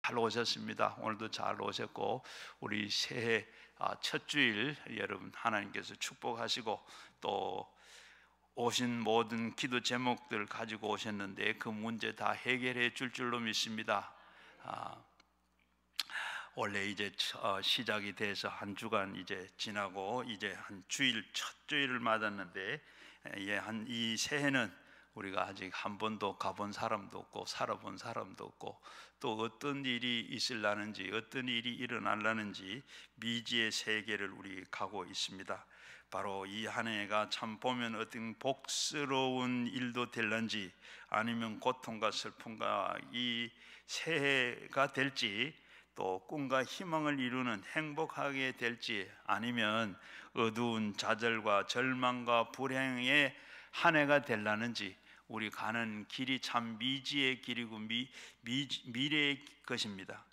잘 오셨습니다. 오늘도 잘 오셨고, 우리 새해 첫 주일 여러분 하나님께서 축복하시고, 또 오신 모든 기도 제목들 가지고 오셨는데 그 문제 다 해결해 줄 줄로 믿습니다. 원래 이제 시작이 돼서 한 주간 이제 지나고 이제 한 주일, 첫 주일을 맞았는데, 이 새해는 우리가 아직 한 번도 가본 사람도 없고 살아본 사람도 없고, 또 어떤 일이 있으려는지, 어떤 일이 일어나려는지 미지의 세계를 우리 가고 있습니다. 바로 이 한 해가 참 보면 어떤 복스러운 일도 될런지, 아니면 고통과 슬픔과 이 새해가 될지, 또 꿈과 희망을 이루는 행복하게 될지, 아니면 어두운 좌절과 절망과 불행의 한 해가 될라는지, 우리 가는 길이 참 미지의 길이고 미래의 것입니다.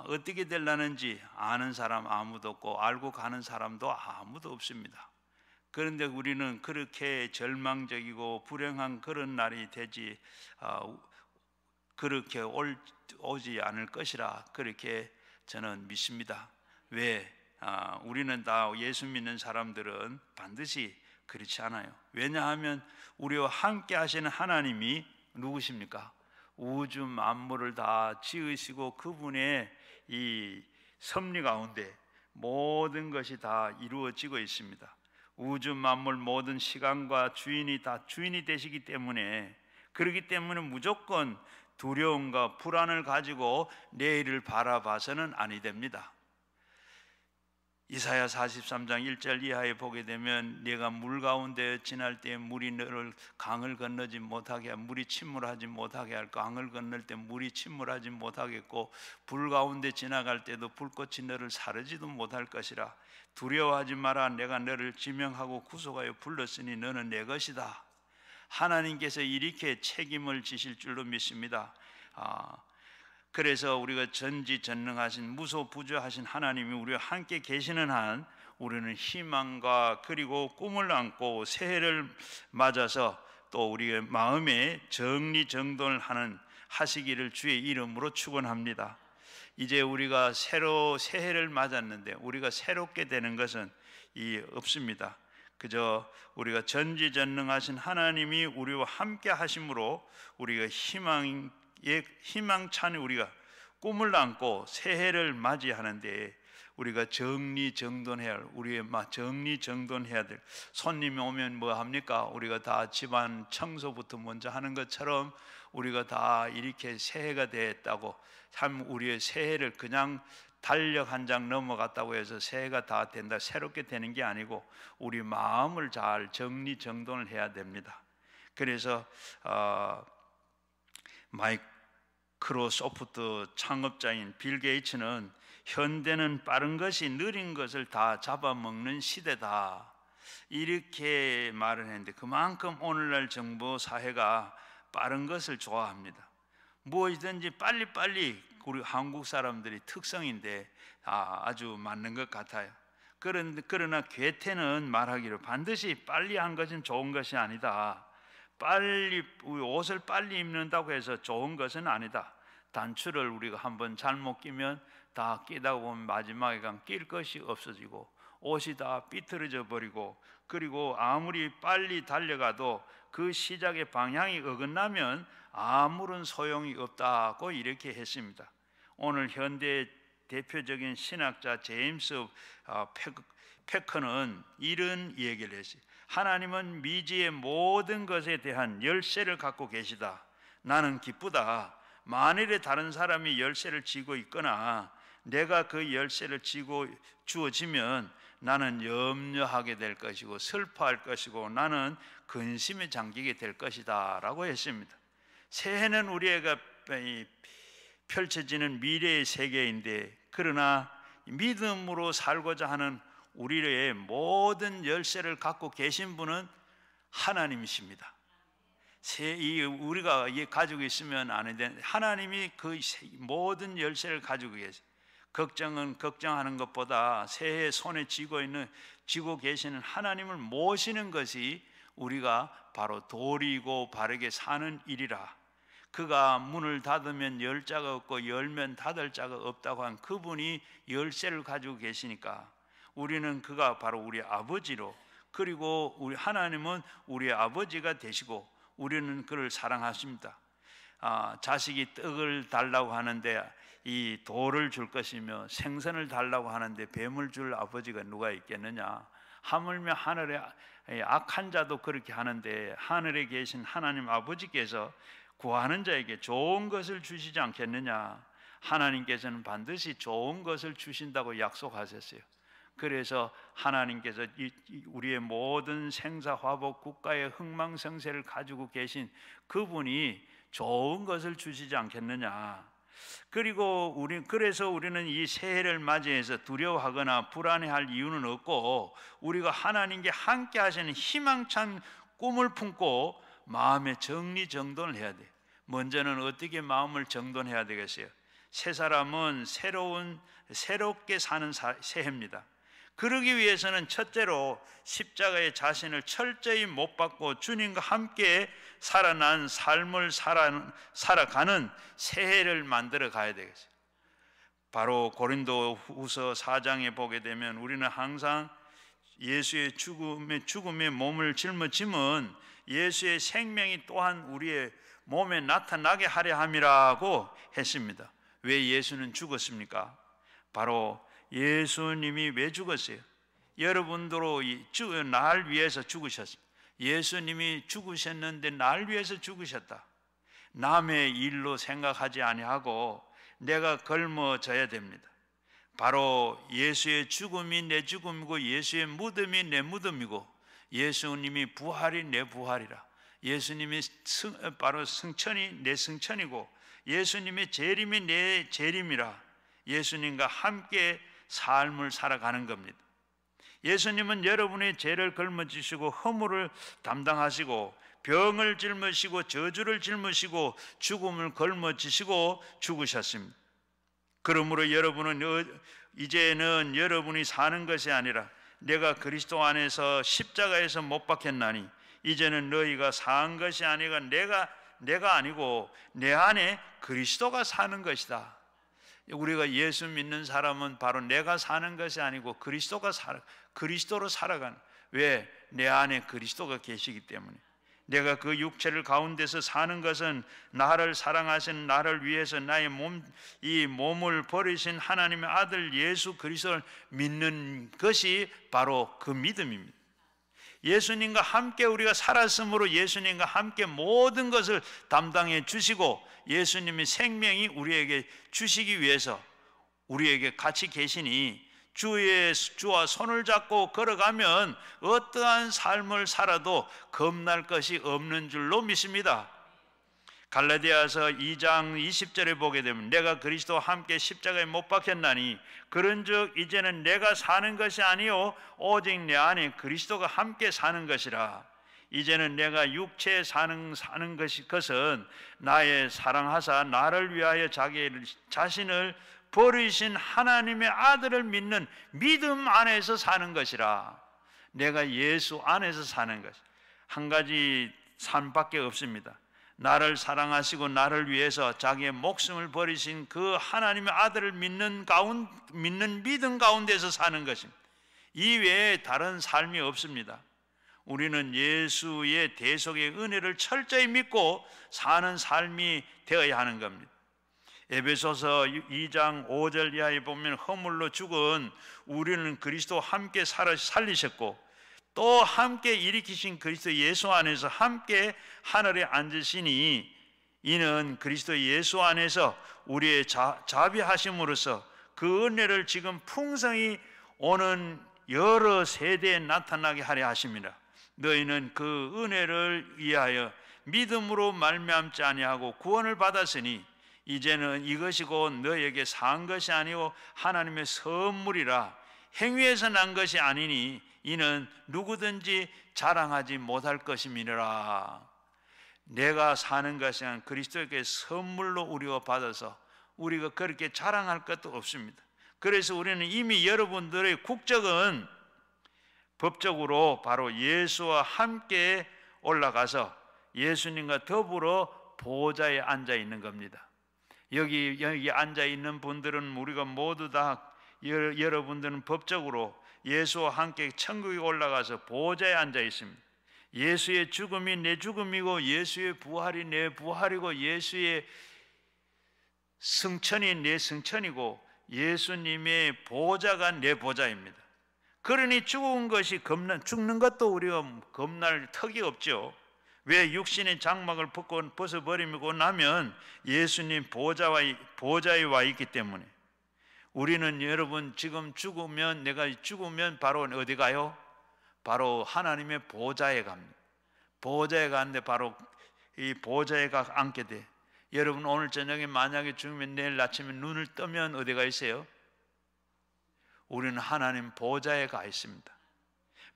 어떻게 될라는지 아는 사람 아무도 없고 알고 가는 사람도 아무도 없습니다. 그런데 우리는 그렇게 절망적이고 불행한 그런 날이 되지 그렇게 오지 않을 것이라 그렇게 저는 믿습니다. 왜? 우리는 다 예수 믿는 사람들은 반드시 그렇지 않아요. 왜냐하면 우리와 함께 하시는 하나님이 누구십니까? 우주 만물을 다 지으시고 그분의 이 섭리 가운데 모든 것이 다 이루어지고 있습니다. 우주 만물 모든 시간과 주인이 다 주인이 되시기 때문에, 그렇기 때문에 무조건 두려움과 불안을 가지고 내일을 바라봐서는 아니 됩니다. 이사야 43장 1절 이하에 보게 되면, 내가 물 가운데 지날 때 물이 너를 강을 건너지 못하게, 물이 침몰하지 못하게 할, 강을 건널 때 물이 침몰하지 못하겠고, 불 가운데 지나갈 때도 불꽃이 너를 사르지도 못할 것이라. 두려워하지 마라. 내가 너를 지명하고 구속하여 불렀으니 너는 내 것이다. 하나님께서 이렇게 책임을 지실 줄로 믿습니다. 그래서 우리가 전지전능하신 무소부조하신 하나님이 우리와 함께 계시는 한, 우리는 희망과 그리고 꿈을 안고 새해를 맞아서 또 우리의 마음에 정리정돈을 하시기를 주의 이름으로 축원합니다. 이제 우리가 새해를 맞았는데 우리가 새롭게 되는 것은 없습니다. 그저 우리가 전지전능하신 하나님이 우리와 함께 하심으로 우리가 희망찬 우리가 꿈을 안고 새해를 맞이하는데, 우리가 정리정돈해야 될, 손님이 오면 뭐 합니까? 우리가 다 집안 청소부터 먼저 하는 것처럼 우리가 다 이렇게 새해가 됐다고, 참 우리의 새해를 그냥 달력 한 장 넘어갔다고 해서 새해가 다 된다, 새롭게 되는 게 아니고 우리 마음을 잘 정리정돈을 해야 됩니다. 그래서 마이크로소프트 창업자인 빌 게이츠는 현대는 빠른 것이 느린 것을 다 잡아먹는 시대다, 이렇게 말을 했는데, 그만큼 오늘날 정보 사회가 빠른 것을 좋아합니다. 무엇이든지 빨리빨리, 우리 한국 사람들이 특성인데 아주 맞는 것 같아요. 그러나 괴테는 말하기를, 반드시 빨리 한 것은 좋은 것이 아니다. 옷을 빨리 입는다고 해서 좋은 것은 아니다. 단추를 우리가 한번 잘못 끼면 다 끼다 보면 마지막에 낄 것이 없어지고 옷이 다 삐뚤어져 버리고, 그리고 아무리 빨리 달려가도 그 시작의 방향이 어긋나면 아무런 소용이 없다고 이렇게 했습니다. 오늘 현대 대표적인 신학자 제임스 패커는 이런 얘기를 했어요. 하나님은 미지의 모든 것에 대한 열쇠를 갖고 계시다. 나는 기쁘다. 만일에 다른 사람이 열쇠를 쥐고 있거나 내가 그 열쇠를 쥐고 주어지면 나는 염려하게 될 것이고 슬퍼할 것이고 나는 근심에 잠기게 될 것이다 라고 했습니다. 새해는 우리가 펼쳐지는 미래의 세계인데, 그러나 믿음으로 살고자 하는 우리의 모든 열쇠를 갖고 계신 분은 하나님이십니다. 우리가 가지고 있으면 안 되는, 하나님이 그 모든 열쇠를 가지고 계세요. 걱정하는 것보다 새해 손에 쥐고 계시는 하나님을 모시는 것이 우리가 바로 도리고 바르게 사는 일이라. 그가 문을 닫으면 열 자가 없고 열면 닫을 자가 없다고 한 그분이 열쇠를 가지고 계시니까 우리는 그가 바로 우리 아버지로, 그리고 우리 하나님은 우리의 아버지가 되시고 우리는 그를 사랑하십니다. 자식이 떡을 달라고 하는데 이 돌을 줄 것이며 생선을 달라고 하는데 뱀을 줄 아버지가 누가 있겠느냐? 하물며 하늘에 악한 자도 그렇게 하는데 하늘에 계신 하나님 아버지께서 구하는 자에게 좋은 것을 주시지 않겠느냐? 하나님께서는 반드시 좋은 것을 주신다고 약속하셨어요. 그래서 하나님께서 우리의 모든 생사화복 국가의 흥망성쇠를 가지고 계신 그분이 좋은 것을 주시지 않겠느냐? 그리고 그래서 우리는 이 새해를 맞이해서 두려워하거나 불안해할 이유는 없고, 우리가 하나님께 함께 하시는 희망찬 꿈을 품고 마음의 정리정돈을 해야 돼. 먼저는 어떻게 마음을 정돈해야 되겠어요? 새 사람은 새롭게 사는 새해입니다. 그러기 위해서는 첫째로 십자가의 자신을 철저히 못 박고 주님과 함께 살아난 삶을 살아가는 새해를 만들어 가야 되겠어요. 바로 고린도후서 4장에 보게 되면 우리는 항상 예수의 죽음에 몸을 짊어지면 예수의 생명이 또한 우리의 몸에 나타나게 하려 함이라고 했습니다. 왜 예수는 죽었습니까? 바로 예수님이 왜 죽었어요? 여러분들로 날 위해서 죽으셨습니다. 예수님이 죽으셨는데 날 위해서 죽으셨다. 남의 일로 생각하지 아니하고 내가 걸머져야 됩니다. 바로 예수의 죽음이 내 죽음이고 예수의 무덤이 내 무덤이고 예수님이 부활이 내 부활이라. 예수님이 바로 승천이 내 승천이고 예수님의 재림이 내 재림이라. 예수님과 함께 삶을 살아가는 겁니다. 예수님은 여러분의 죄를 걸머지시고 허물을 담당하시고 병을 짊으시고 저주를 짊으시고 죽음을 걸머지시고 죽으셨습니다. 그러므로 여러분은 이제는 여러분이 사는 것이 아니라 내가 그리스도 안에서 십자가에서 못 박혔나니 이제는 너희가 사는 것이 아니라 내가 아니고 내 안에 그리스도가 사는 것이다. 우리가 예수 믿는 사람은 바로 내가 사는 것이 아니고 그리스도로 살아가는. 왜? 내 안에 그리스도가 계시기 때문에. 내가 그 육체를 가운데서 사는 것은 나를 사랑하신 나를 위해서 나의 이 몸을 버리신 하나님의 아들 예수 그리스도를 믿는 것이 바로 그 믿음입니다. 예수님과 함께 우리가 살았으므로 예수님과 함께 모든 것을 담당해 주시고 예수님의 생명이 우리에게 주시기 위해서 우리에게 같이 계시니 주와 손을 잡고 걸어가면 어떠한 삶을 살아도 겁날 것이 없는 줄로 믿습니다. 갈라디아서 2장 20절에 보게 되면 내가 그리스도와 함께 십자가에 못 박혔나니 그런즉 이제는 내가 사는 것이 아니요 오직 내 안에 그리스도가 함께 사는 것이라. 이제는 내가 육체에 사는 것은 나의 사랑하사 나를 위하여 자기 자신을 버리신 하나님의 아들을 믿는 믿음 안에서 사는 것이라. 내가 예수 안에서 사는 것. 한 가지 삶밖에 없습니다. 나를 사랑하시고 나를 위해서 자기의 목숨을 버리신 그 하나님의 아들을 믿는 믿음 가운데서 사는 것입니다. 이외에 다른 삶이 없습니다. 우리는 예수의 대속의 은혜를 철저히 믿고 사는 삶이 되어야 하는 겁니다. 에베소서 2장 5절 이하에 보면 허물로 죽은 우리는 그리스도와 함께 살리셨고 또 함께 일으키신 그리스도 예수 안에서 함께 하늘에 앉으시니 이는 그리스도 예수 안에서 우리의 자비하심으로써 그 은혜를 지금 풍성히 오는 여러 세대에 나타나게 하려 하십니다. 너희는 그 은혜를 위하여 믿음으로 말미암지 아니하고 구원을 받았으니 이제는 이것이 곧 너희에게 산 것이 아니고 하나님의 선물이라. 행위에서 난 것이 아니니 이는 누구든지 자랑하지 못할 것임이니라. 내가 사는 것이 아니라 그리스도에게 선물로 우리가 받아서 우리가 그렇게 자랑할 것도 없습니다. 그래서 우리는 이미 여러분들의 국적은 법적으로 바로 예수와 함께 올라가서 예수님과 더불어 보좌에 앉아 있는 겁니다. 여기 앉아 있는 분들은 우리가 모두 다, 여러분들은 법적으로 예수와 함께 천국에 올라가서 보좌에 앉아 있습니다. 예수의 죽음이 내 죽음이고 예수의 부활이 내 부활이고 예수의 승천이 내 승천이고 예수님의 보좌가 내 보좌입니다. 그러니 죽은 것이 죽는 것도 우리가 겁날 턱이 없죠. 왜? 육신의 장막을 벗어버리고 나면 예수님 보좌에 와 있기 때문에. 우리는 여러분 지금 죽으면, 내가 죽으면 바로 어디 가요? 바로 하나님의 보좌에 갑니다. 보좌에 가는데 바로 이 보좌에 앉게 돼. 여러분 오늘 저녁에 만약에 죽으면 내일 아침에 눈을 뜨면 어디가 있어요? 우리는 하나님 보좌에 가 있습니다.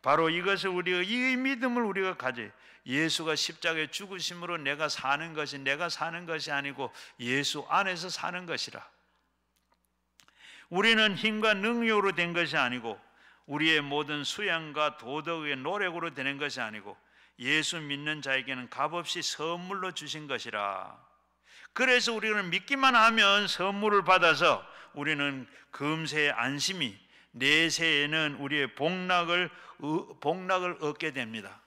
바로 이것을 우리가, 이 믿음을 우리가 가져요. 예수가 십자가에 죽으심으로 내가 사는 것이 아니고 예수 안에서 사는 것이라. 우리는 힘과 능력으로 된 것이 아니고 우리의 모든 수양과 도덕의 노력으로 되는 것이 아니고 예수 믿는 자에게는 값없이 선물로 주신 것이라. 그래서 우리는 믿기만 하면 선물을 받아서 우리는 금세의 안심이, 내세에는 우리의 복락을 얻게 됩니다.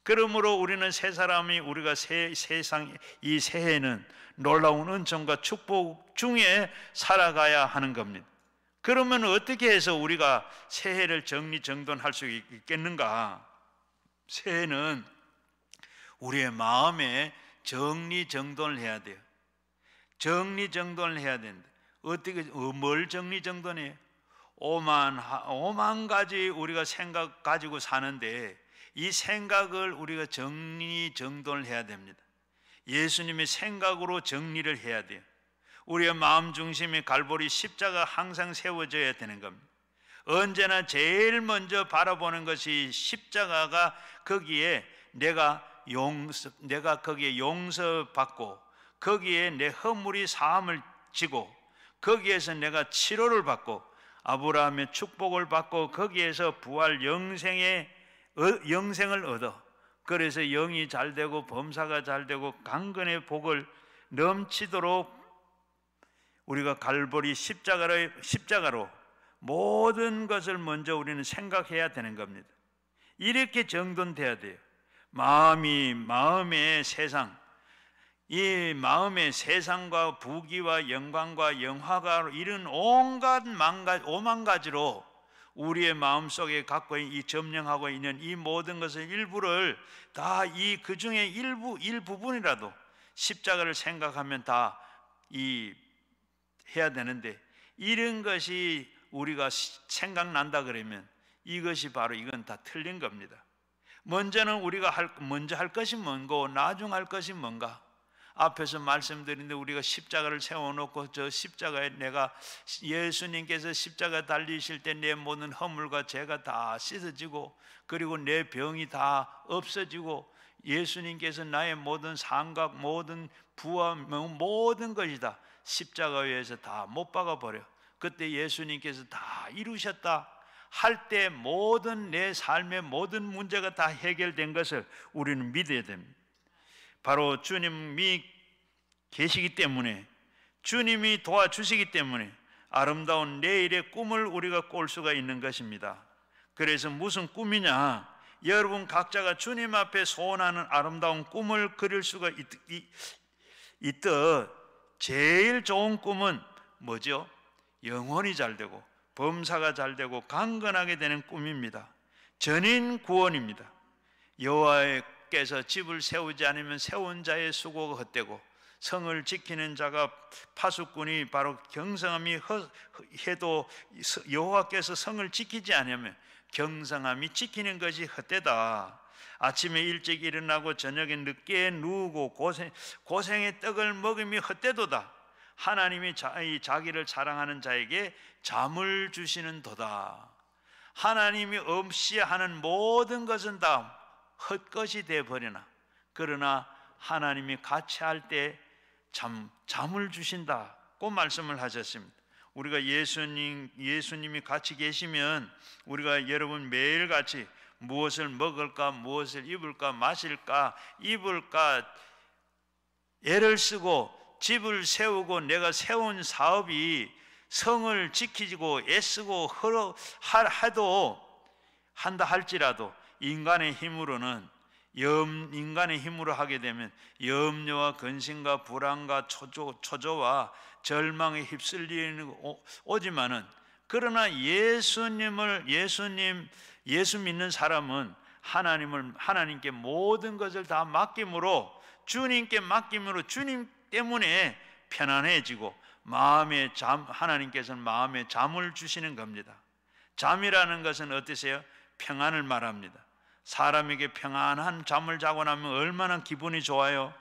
그러므로 우리는 새 사람이, 우리가 세상 이 새해는 놀라운 은총과 축복 중에 살아가야 하는 겁니다. 그러면 어떻게 해서 우리가 새해를 정리정돈할 수 있겠는가? 새해는 우리의 마음에 정리정돈을 해야 돼요. 정리정돈을 해야 된다. 어떻게, 뭘 정리정돈해요? 오만 가지 우리가 생각 가지고 사는데 이 생각을 우리가 정리정돈을 해야 됩니다. 예수님의 생각으로 정리를 해야 돼요. 우리의 마음 중심의 갈보리 십자가 항상 세워져야 되는 겁니다. 언제나 제일 먼저 바라보는 것이 십자가가, 거기에 내가 거기에 용서받고 거기에 내 허물이 사함을 지고 거기에서 내가 치료를 받고 아브라함의 축복을 받고 거기에서 부활 영생을 얻어, 그래서 영이 잘 되고 범사가 잘 되고 강건의 복을 넘치도록 우리가 갈보리 십자가로 모든 것을 먼저 우리는 생각해야 되는 겁니다. 이렇게 정돈돼야 돼요. 마음의 세상, 이 마음의 세상과 부귀와 영광과 영화가 이런 온갖 오만 가지로 우리의 마음속에 갖고 이 점령하고 있는 이 모든 것의 일부를 다 그 중에 일부분이라도 십자가를 생각하면 다 해야 되는데, 이런 것이 우리가 생각난다 그러면 이것이 바로, 이건 다 틀린 겁니다. 먼저는 우리가 먼저 할 것이 뭔고 나중 할 것이 뭔가? 앞에서 말씀드린데 우리가 십자가를 세워놓고 저 십자가에 내가, 예수님께서 십자가 달리실 때 내 모든 허물과 죄가 다 씻어지고 그리고 내 병이 다 없어지고 예수님께서 나의 모든 상각, 모든 부와 모든 것이 다 십자가 위에서 다 못 박아버려. 그때 예수님께서 다 이루셨다 할 때 모든 내 삶의 모든 문제가 다 해결된 것을 우리는 믿어야 됩니다. 바로 주님이 계시기 때문에, 주님이 도와주시기 때문에 아름다운 내일의 꿈을 우리가 꿀 수가 있는 것입니다. 그래서 무슨 꿈이냐? 여러분 각자가 주님 앞에 소원하는 아름다운 꿈을 그릴 수가 있듯 제일 좋은 꿈은 뭐죠? 영혼이 잘 되고 범사가 잘 되고 강건하게 되는 꿈입니다. 전인 구원입니다. 여호와께서 집을 세우지 않으면 세운 자의 수고가 헛되고 성을 지키는 자가 파수꾼이 바로 경성함이 해도 여호와께서 성을 지키지 않으면 경성함이 지키는 것이 헛되다. 아침에 일찍 일어나고 저녁에 늦게 누우고 고생의 떡을 먹음이 헛되도다. 하나님이 자기를 사랑하는 자에게 잠을 주시는 도다. 하나님이 없이 하는 모든 것은 다 헛것이 되어버리나, 그러나 하나님이 같이 할 때 잠을 주신다고 말씀을 하셨습니다. 우리가 예수님이 같이 계시면 우리가 여러분 매일같이 무엇을 먹을까, 무엇을 입을까, 마실까, 입을까, 애를 쓰고 집을 세우고 내가 세운 사업이 성을 지키고 애쓰고 한다 할지라도 인간의 힘으로 하게 되면 염려와 근심과 불안과 초조와 절망에 휩쓸리는 오지만은, 그러나 예수 믿는 사람은 하나님께 모든 것을 다 맡김으로, 주님께 맡김으로, 주님 때문에 편안해지고 하나님께서는 마음에 잠을 주시는 겁니다. 잠이라는 것은 어떠세요? 평안을 말합니다. 사람에게 평안한 잠을 자고 나면 얼마나 기분이 좋아요.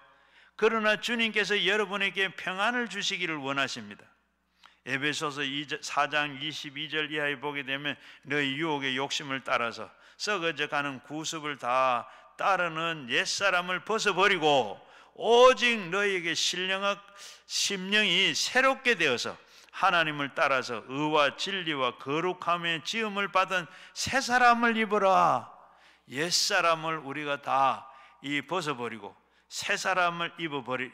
그러나 주님께서 여러분에게 평안을 주시기를 원하십니다. 에베소서 4장 22절 이하에 보게 되면 너희 유혹의 욕심을 따라서 썩어져가는 구습을 다 따르는 옛사람을 벗어버리고 오직 너희에게 심령이 새롭게 되어서 하나님을 따라서 의와 진리와 거룩함의 지음을 받은 새 사람을 입어라. 옛사람을 우리가 다 벗어버리고 새 사람을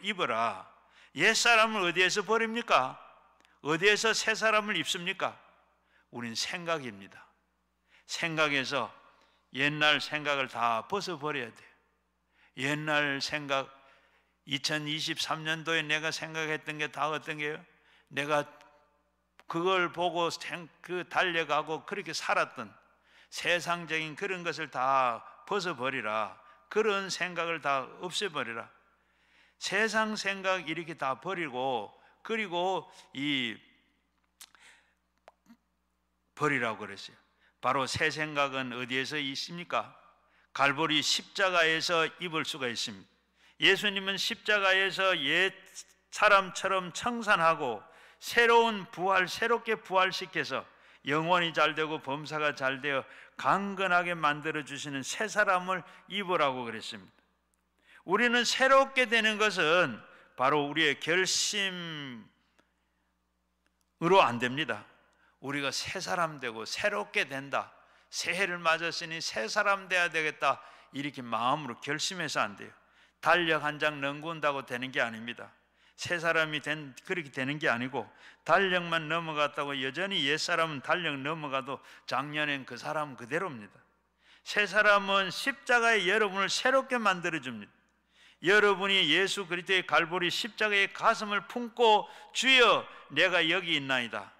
입어라. 옛사람을 어디에서 버립니까? 어디에서 새 사람을 입습니까? 우린 생각입니다. 생각에서 옛날 생각을 다 벗어버려야 돼요. 옛날 생각, 2023년도에 내가 생각했던 게 다 어떤 게요? 내가 그걸 보고 달려가고 그렇게 살았던 세상적인 그런 것을 다 벗어버리라. 그런 생각을 다 없애버리라. 세상 생각 이렇게 다 버리고, 그리고 버리라고 그랬어요. 바로 새 생각은 어디에서 있습니까? 갈보리 십자가에서 입을 수가 있습니다. 예수님은 십자가에서 옛 사람처럼 청산하고 새롭게 부활시켜서 영혼이 잘되고 범사가 잘되어 강건하게 만들어주시는 새 사람을 입으라고 그랬습니다. 우리는 새롭게 되는 것은 바로 우리의 결심으로 안 됩니다. 우리가 새 사람 되고 새롭게 된다, 새해를 맞았으니 새 사람 돼야 되겠다, 이렇게 마음으로 결심해서 안 돼요. 달력 한 장 넘긴다고 되는 게 아닙니다. 새 사람이 그렇게 되는 게 아니고, 달력만 넘어갔다고 여전히 옛사람은 달력 넘어가도 작년엔 그 사람 그대로입니다. 새 사람은 십자가에 여러분을 새롭게 만들어줍니다. 여러분이 예수 그리스도의 갈보리 십자가의 가슴을 품고 주여 내가 여기 있나이다.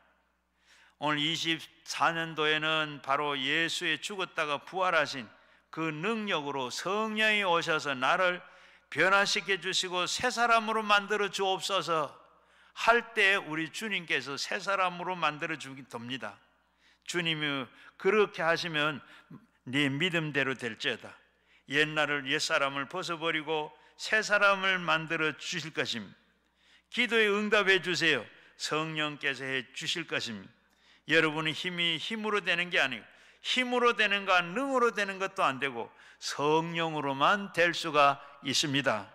오늘 24년도에는 바로 예수의 죽었다가 부활하신 그 능력으로 성령이 오셔서 나를 변화시켜 주시고 새 사람으로 만들어 주옵소서 할 때 우리 주님께서 새 사람으로 만들어 주기 됩니다. 주님이 그렇게 하시면 네 믿음대로 될지어다. 옛사람을 벗어버리고 새 사람을 만들어 주실 것입니다. 기도에 응답해 주세요. 성령께서 해 주실 것입니다. 여러분의 힘으로 되는 게 아니고, 힘으로 되는가 능으로 되는 것도 안 되고 성령으로만 될 수가 있습니다.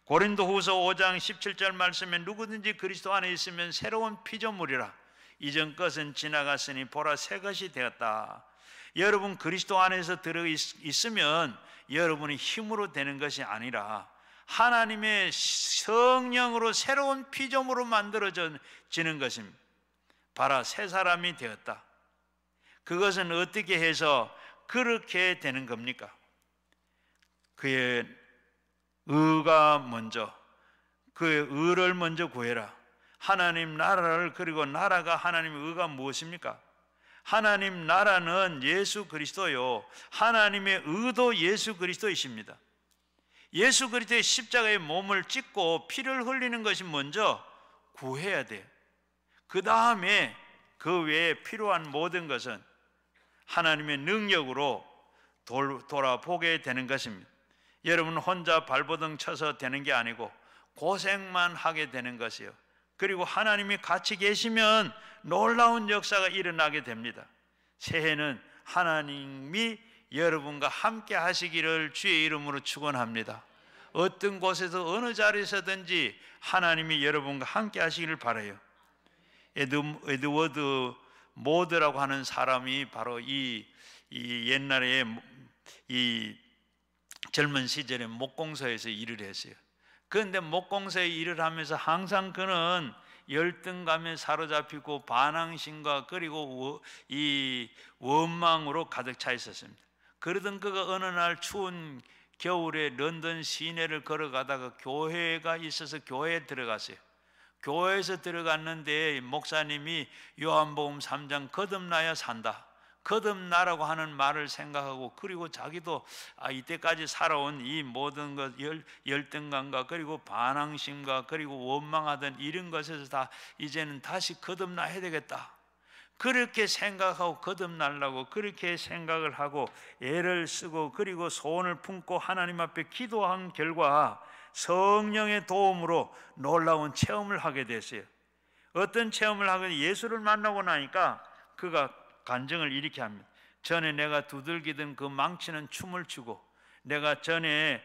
고린도후서 5장 17절 말씀에 누구든지 그리스도 안에 있으면 새로운 피조물이라. 이전 것은 지나갔으니 보라 새 것이 되었다. 여러분 그리스도 안에서 들어 있으면 여러분이 힘으로 되는 것이 아니라 하나님의 성령으로 새로운 피조물로 만들어지는 것입니다. 봐라 새 사람이 되었다. 그것은 어떻게 해서 그렇게 되는 겁니까? 그의 의가 먼저, 그의 의를 먼저 구해라. 하나님 나라를, 그리고 나라가 하나님의 의가 무엇입니까? 하나님 나라는 예수 그리스도요, 하나님의 의도 예수 그리스도이십니다. 예수 그리스도의 십자가에 몸을 찢고 피를 흘리는 것이 먼저 구해야 돼요. 그 다음에 그 외에 필요한 모든 것은 하나님의 능력으로 돌아보게 되는 것입니다. 여러분 혼자 발버둥 쳐서 되는 게 아니고 고생만 하게 되는 것이요, 그리고 하나님이 같이 계시면 놀라운 역사가 일어나게 됩니다. 새해는 하나님이 여러분과 함께 하시기를 주의 이름으로 축원합니다. 어떤 곳에서 어느 자리에서든지 하나님이 여러분과 함께 하시기를 바라요. 에드워드 모드라고 하는 사람이 바로 이 옛날에 이 젊은 시절에 목공소에서 일을 했어요. 그런데 목공소의 일을 하면서 항상 그는 열등감에 사로잡히고 반항심과 그리고 이 원망으로 가득 차 있었습니다. 그러던 그가 어느 날 추운 겨울에 런던 시내를 걸어가다가 교회가 있어서 교회에 들어갔어요. 교회에서 들어갔는데 목사님이 요한복음 3장 거듭나야 산다, 거듭나라고 하는 말을 생각하고, 그리고 자기도 이때까지 살아온 이 모든 것, 열등감과 그리고 반항심과 그리고 원망하던 이런 것에서 다 이제는 다시 거듭나야 되겠다, 그렇게 생각하고 거듭나려고 그렇게 생각을 하고 애를 쓰고 그리고 소원을 품고 하나님 앞에 기도한 결과 성령의 도움으로 놀라운 체험을 하게 됐어요. 어떤 체험을 하게, 예수를 만나고 나니까 그가 간증을 이렇게 합니다. 전에 내가 두들기던 그 망치는 춤을 추고, 내가 전에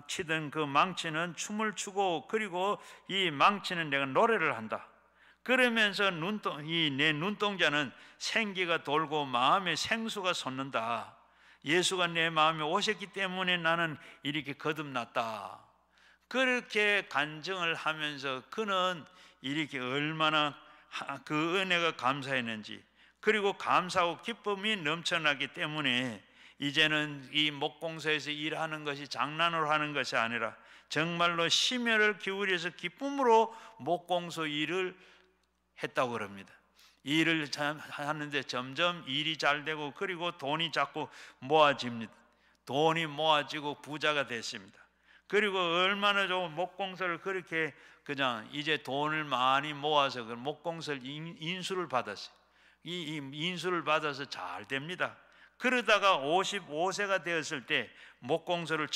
치던 그 망치는 춤을 추고, 그리고 이 망치는 내가 노래를 한다. 그러면서 내 눈동자는 생기가 돌고 마음에 생수가 솟는다. 예수가 내 마음에 오셨기 때문에 나는 이렇게 거듭났다. 그렇게 간증을 하면서 그는 이렇게 얼마나 그 은혜가 감사했는지, 그리고 감사하고 기쁨이 넘쳐나기 때문에 이제는 이 목공소에서 일하는 것이 장난으로 하는 것이 아니라 정말로 심혈을 기울여서 기쁨으로 목공소 일을 했다고 그럽니다. 일을 하는데 점점 일이 잘 되고 그리고 돈이 자꾸 모아집니다. 돈이 모아지고 부자가 됐습니다. 그리고 얼마나 좋은 목공소를 그렇게 그냥 이제 돈을 많이 모아서 그 목공소를 인수를 받았어요. 이 인수를 받아서 잘 됩니다. 그러다가 55세가 되었을 때 목공소를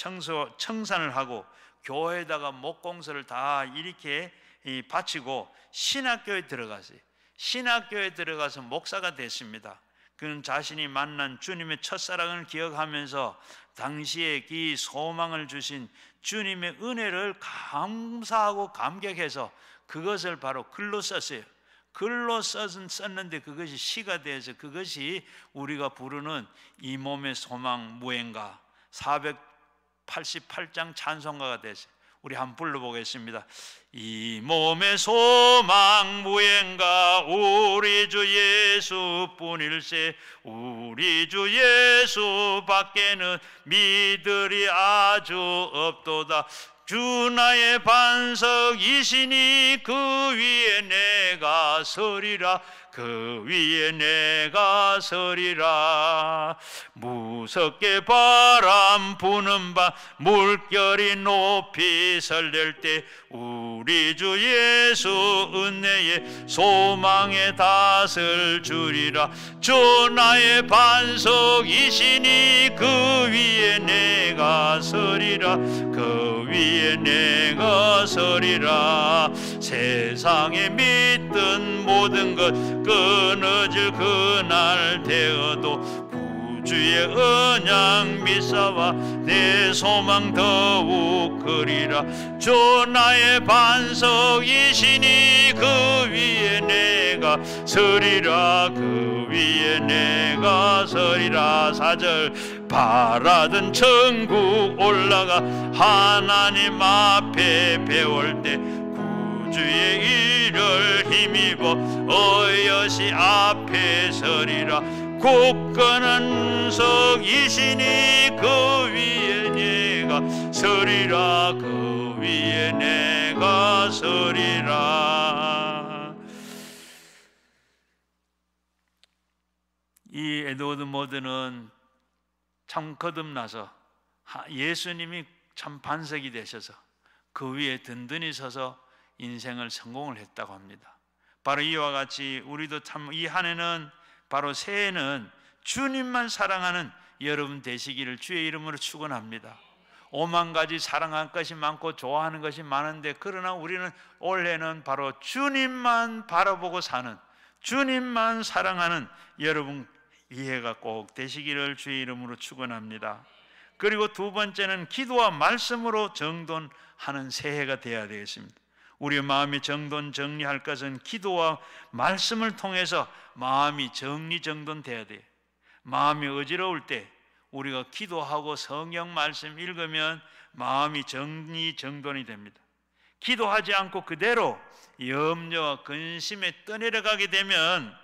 청산을 하고 교회에다가 목공소를 다 이렇게 바치고 신학교에 들어갔어요. 신학교에 들어가서 목사가 됐습니다. 그는 자신이 만난 주님의 첫사랑을 기억하면서 당시에 이 소망을 주신 주님의 은혜를 감사하고 감격해서 그것을 바로 글로 썼어요. 글로 썼는데 그것이 시가 돼서 그것이 우리가 부르는 이 몸의 소망 무엔가 488장 찬송가가 됐어요. 우리 한번 불러보겠습니다. 이 몸의 소망 무엔가 우리 주 예수뿐일세, 우리 주 예수 밖에는 믿으리 아주 없도다. 주 나의 반석이시니 그 위에 내가 서리라, 그 위에 내가 서리라. 무섭게 바람 부는 밤 물결이 높이 설렐 때 우리 주 예수 은혜의 소망의 닷을 주리라. 주 나의 반석이시니 그 위에 내가 서리라, 그 위에 내가 서리라. 세상에 믿던 모든 것 끊어질 그날 되어도 구주의 언약 믿사와 내 소망 더욱 그리라. 주 나의 반석이시니 그 위에 내가 서리라, 그 위에 내가 서리라. 4절 바라던 천국 올라가 하나님 앞에 배울 때 구주의 일을 힘입어 어여시 앞에 서리라. 굳건한 석이시니 그 위에 내가 서리라, 그 위에 내가 서리라. 이 에드워드 모드는 참 거듭나서 예수님이 참 반석이 되셔서 그 위에 든든히 서서 인생을 성공을 했다고 합니다. 바로 이와 같이 우리도 참 이 한 해는, 바로 새해는 주님만 사랑하는 여러분 되시기를 주의 이름으로 축원합니다. 오만 가지 사랑할 것이 많고 좋아하는 것이 많은데, 그러나 우리는 올해는 바로 주님만 바라보고 사는, 주님만 사랑하는 여러분 이 해가 꼭 되시기를 주의 이름으로 축원합니다. 그리고 두 번째는 기도와 말씀으로 정돈하는 새해가 되어야 되겠습니다. 우리의 마음이 정돈할 것은 기도와 말씀을 통해서 마음이 정돈돼야 돼요. 마음이 어지러울 때 우리가 기도하고 성경 말씀 읽으면 마음이 정리정돈이 됩니다. 기도하지 않고 그대로 염려와 근심에 떠내려가게 되면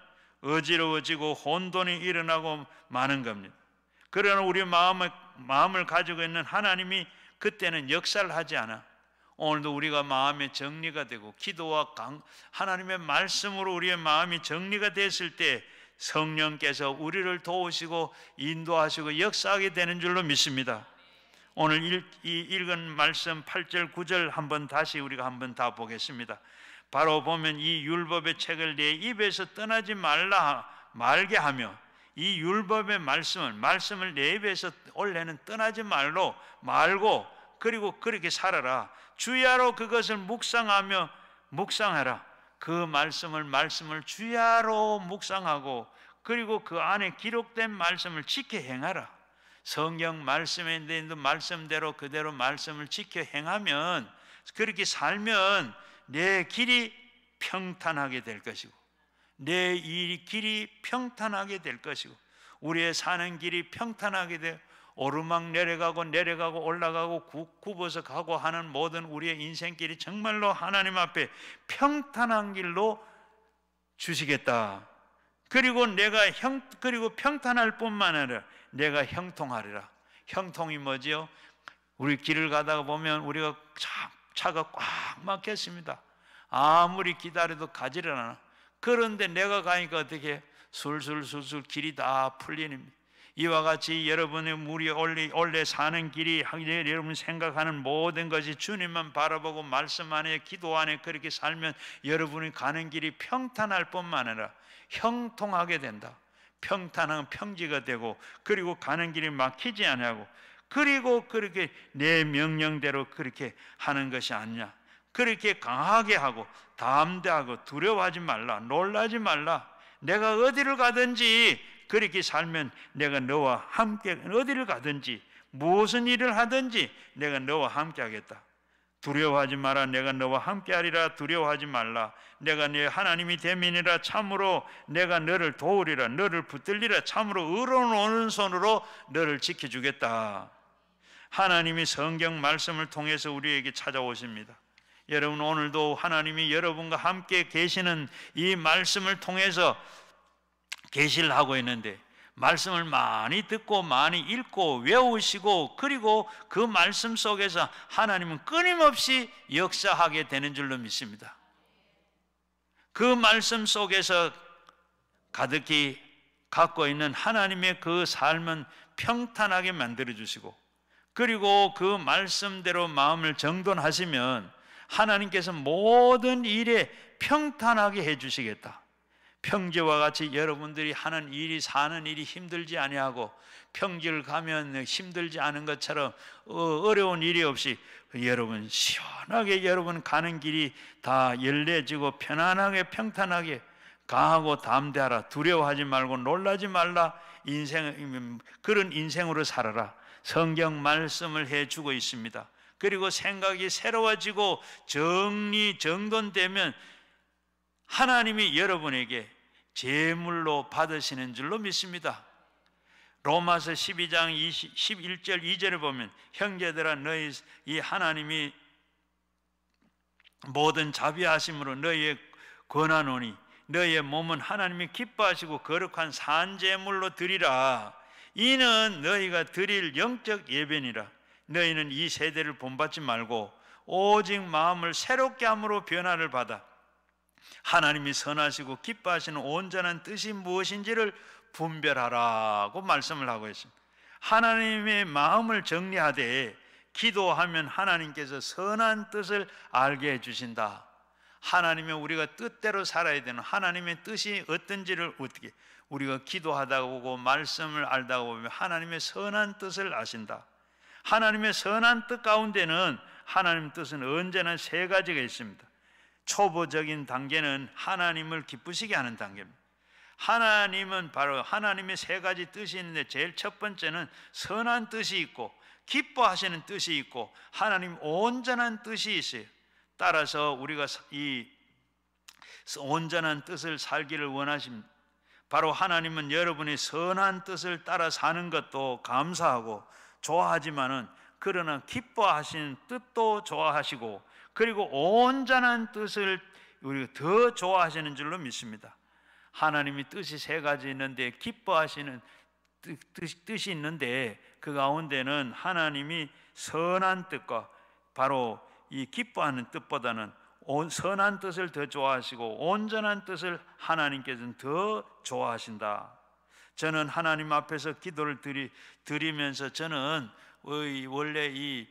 어지러워지고 혼돈이 일어나고 마는 겁니다. 그러나 우리 마음을 가지고 있는 하나님이 그때는 역사를 하지 않아. 오늘도 우리가 마음의 정리가 되고 기도와 하나님의 말씀으로 우리의 마음이 정리가 됐을 때 성령께서 우리를 도우시고 인도하시고 역사하게 되는 줄로 믿습니다. 오늘 읽은 말씀 8절 9절 한번 다시 우리가 한번 다 보겠습니다. 바로 보면 이 율법의 책을 내 입에서 떠나지 말게 하며, 이 율법의 말씀을 내 입에서 원래는 떠나지 말고 그리고 그렇게 살아라. 주야로 그것을 묵상하라. 그 말씀을 주야로 묵상하고 그리고 그 안에 기록된 말씀을 지켜 행하라. 성경 말씀에 있는 말씀대로 그대로 말씀을 지켜 행하면, 그렇게 살면 내 길이 평탄하게 될 것이고 내 길이 평탄하게 될 것이고 우리의 사는 길이 평탄하게 돼 오르막 내려가고 올라가고 굽어서 가고 하는 모든 우리의 인생길이 정말로 하나님 앞에 평탄한 길로 주시겠다. 그리고 그리고 평탄할 뿐만 아니라 내가 형통하리라. 형통이 뭐지요? 우리 길을 가다가 보면 우리가 차가 꽉 막혔습니다. 아무리 기다려도 가지를 않아. 그런데 내가 가니까 어떻게 술술 길이 다 풀리는, 이와 같이 여러분의 원래 사는 길이 여러분 생각하는 모든 것이 주님만 바라보고 말씀 안에 기도 안에 그렇게 살면 여러분이 가는 길이 평탄할 뿐만 아니라 형통하게 된다. 평탄한 평지가 되고 그리고 가는 길이 막히지 않고 그리고 그렇게 내 명령대로 그렇게 하는 것이 아니냐. 그렇게 강하게 하고 담대하고 두려워하지 말라. 놀라지 말라. 내가 어디를 가든지 그렇게 살면 내가 너와 함께, 어디를 가든지 무슨 일을 하든지 내가 너와 함께 하겠다. 두려워하지 마라. 내가 너와 함께하리라. 두려워하지 말라. 내가 네 하나님이 됨이니라. 참으로 내가 너를 도우리라. 너를 붙들리라. 참으로 의로운 오른손으로 너를 지켜주겠다. 하나님이 성경 말씀을 통해서 우리에게 찾아오십니다. 여러분, 오늘도 하나님이 여러분과 함께 계시는 이 말씀을 통해서 계시를 하고 있는데, 말씀을 많이 듣고 많이 읽고 외우시고 그리고 그 말씀 속에서 하나님은 끊임없이 역사하게 되는 줄로 믿습니다. 그 말씀 속에서 가득히 갖고 있는 하나님의 그 삶은 평탄하게 만들어주시고 그리고 그 말씀대로 마음을 정돈하시면 하나님께서 모든 일에 평탄하게 해주시겠다. 평지와 같이 여러분들이 하는 일이, 사는 일이 힘들지 아니하고 평지를 가면 힘들지 않은 것처럼 어려운 일이 없이 여러분 시원하게 여러분 가는 길이 다 열려지고 편안하게 평탄하게 강하고 담대하라. 두려워하지 말고 놀라지 말라. 그런 인생으로 살아라. 성경 말씀을 해주고 있습니다. 그리고 생각이 새로워지고 정돈되면 하나님이 여러분에게 제물로 받으시는 줄로 믿습니다. 로마서 12장 11절 2절을 보면 형제들아 너희 이 하나님이 모든 자비하심으로 너희의 권하노니 너희의 몸은 하나님이 기뻐하시고 거룩한 산제물로 드리라. 이는 너희가 드릴 영적 예배니라. 너희는 이 세대를 본받지 말고 오직 마음을 새롭게 함으로 변화를 받아 하나님이 선하시고 기뻐하시는 온전한 뜻이 무엇인지를 분별하라고 말씀을 하고 있습니다. 하나님의 마음을 정리하되 기도하면 하나님께서 선한 뜻을 알게 해주신다. 하나님의 우리가 뜻대로 살아야 되는 하나님의 뜻이 어떤지를 어떻게 우리가 기도하다 보고 말씀을 알다 보면 하나님의 선한 뜻을 아신다. 하나님의 선한 뜻 가운데는 하나님 뜻은 언제나 세 가지가 있습니다. 초보적인 단계는 하나님을 기쁘시게 하는 단계입니다. 하나님은 바로 하나님의 세 가지 뜻이 있는데 제일 첫 번째는 선한 뜻이 있고 기뻐하시는 뜻이 있고 하나님 온전한 뜻이 있어요. 따라서 우리가 이 온전한 뜻을 살기를 원하십니다. 바로 하나님은 여러분이 선한 뜻을 따라 사는 것도 감사하고 좋아하지만은 그러나 기뻐하시는 뜻도 좋아하시고 그리고 온전한 뜻을 우리가 더 좋아하시는 줄로 믿습니다. 하나님이 뜻이 세 가지 있는데 기뻐하시는 뜻이 있는데 그 가운데는 하나님이 선한 뜻과 바로 이 기뻐하는 뜻보다는 선한 뜻을 더 좋아하시고 온전한 뜻을 하나님께서는 더 좋아하신다. 저는 하나님 앞에서 기도를 드리면서 저는 원래 이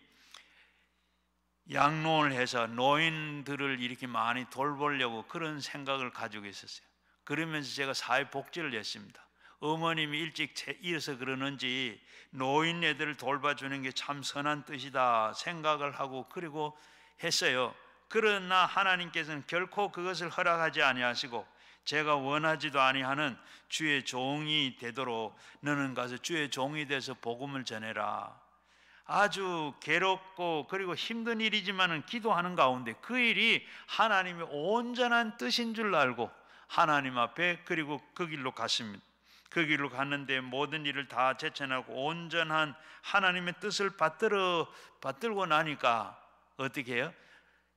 양로원을 해서 노인들을 이렇게 많이 돌보려고 그런 생각을 가지고 있었어요. 그러면서 제가 사회복지를 했습니다. 어머님이 일찍 이어서 그러는지 노인 애들을 돌봐주는 게 참 선한 뜻이다 생각을 하고 그리고 했어요. 그러나 하나님께서는 결코 그것을 허락하지 아니하시고 제가 원하지도 아니하는 주의 종이 되도록 너는 가서 주의 종이 돼서 복음을 전해라. 아주 괴롭고 그리고 힘든 일이지만은 기도하는 가운데 그 일이 하나님의 온전한 뜻인 줄 알고 하나님 앞에 그리고 그 길로 갔습니다. 그 길로 갔는데 모든 일을 다 제쳐나고 온전한 하나님의 뜻을 받들고 나니까 어떻게 해요?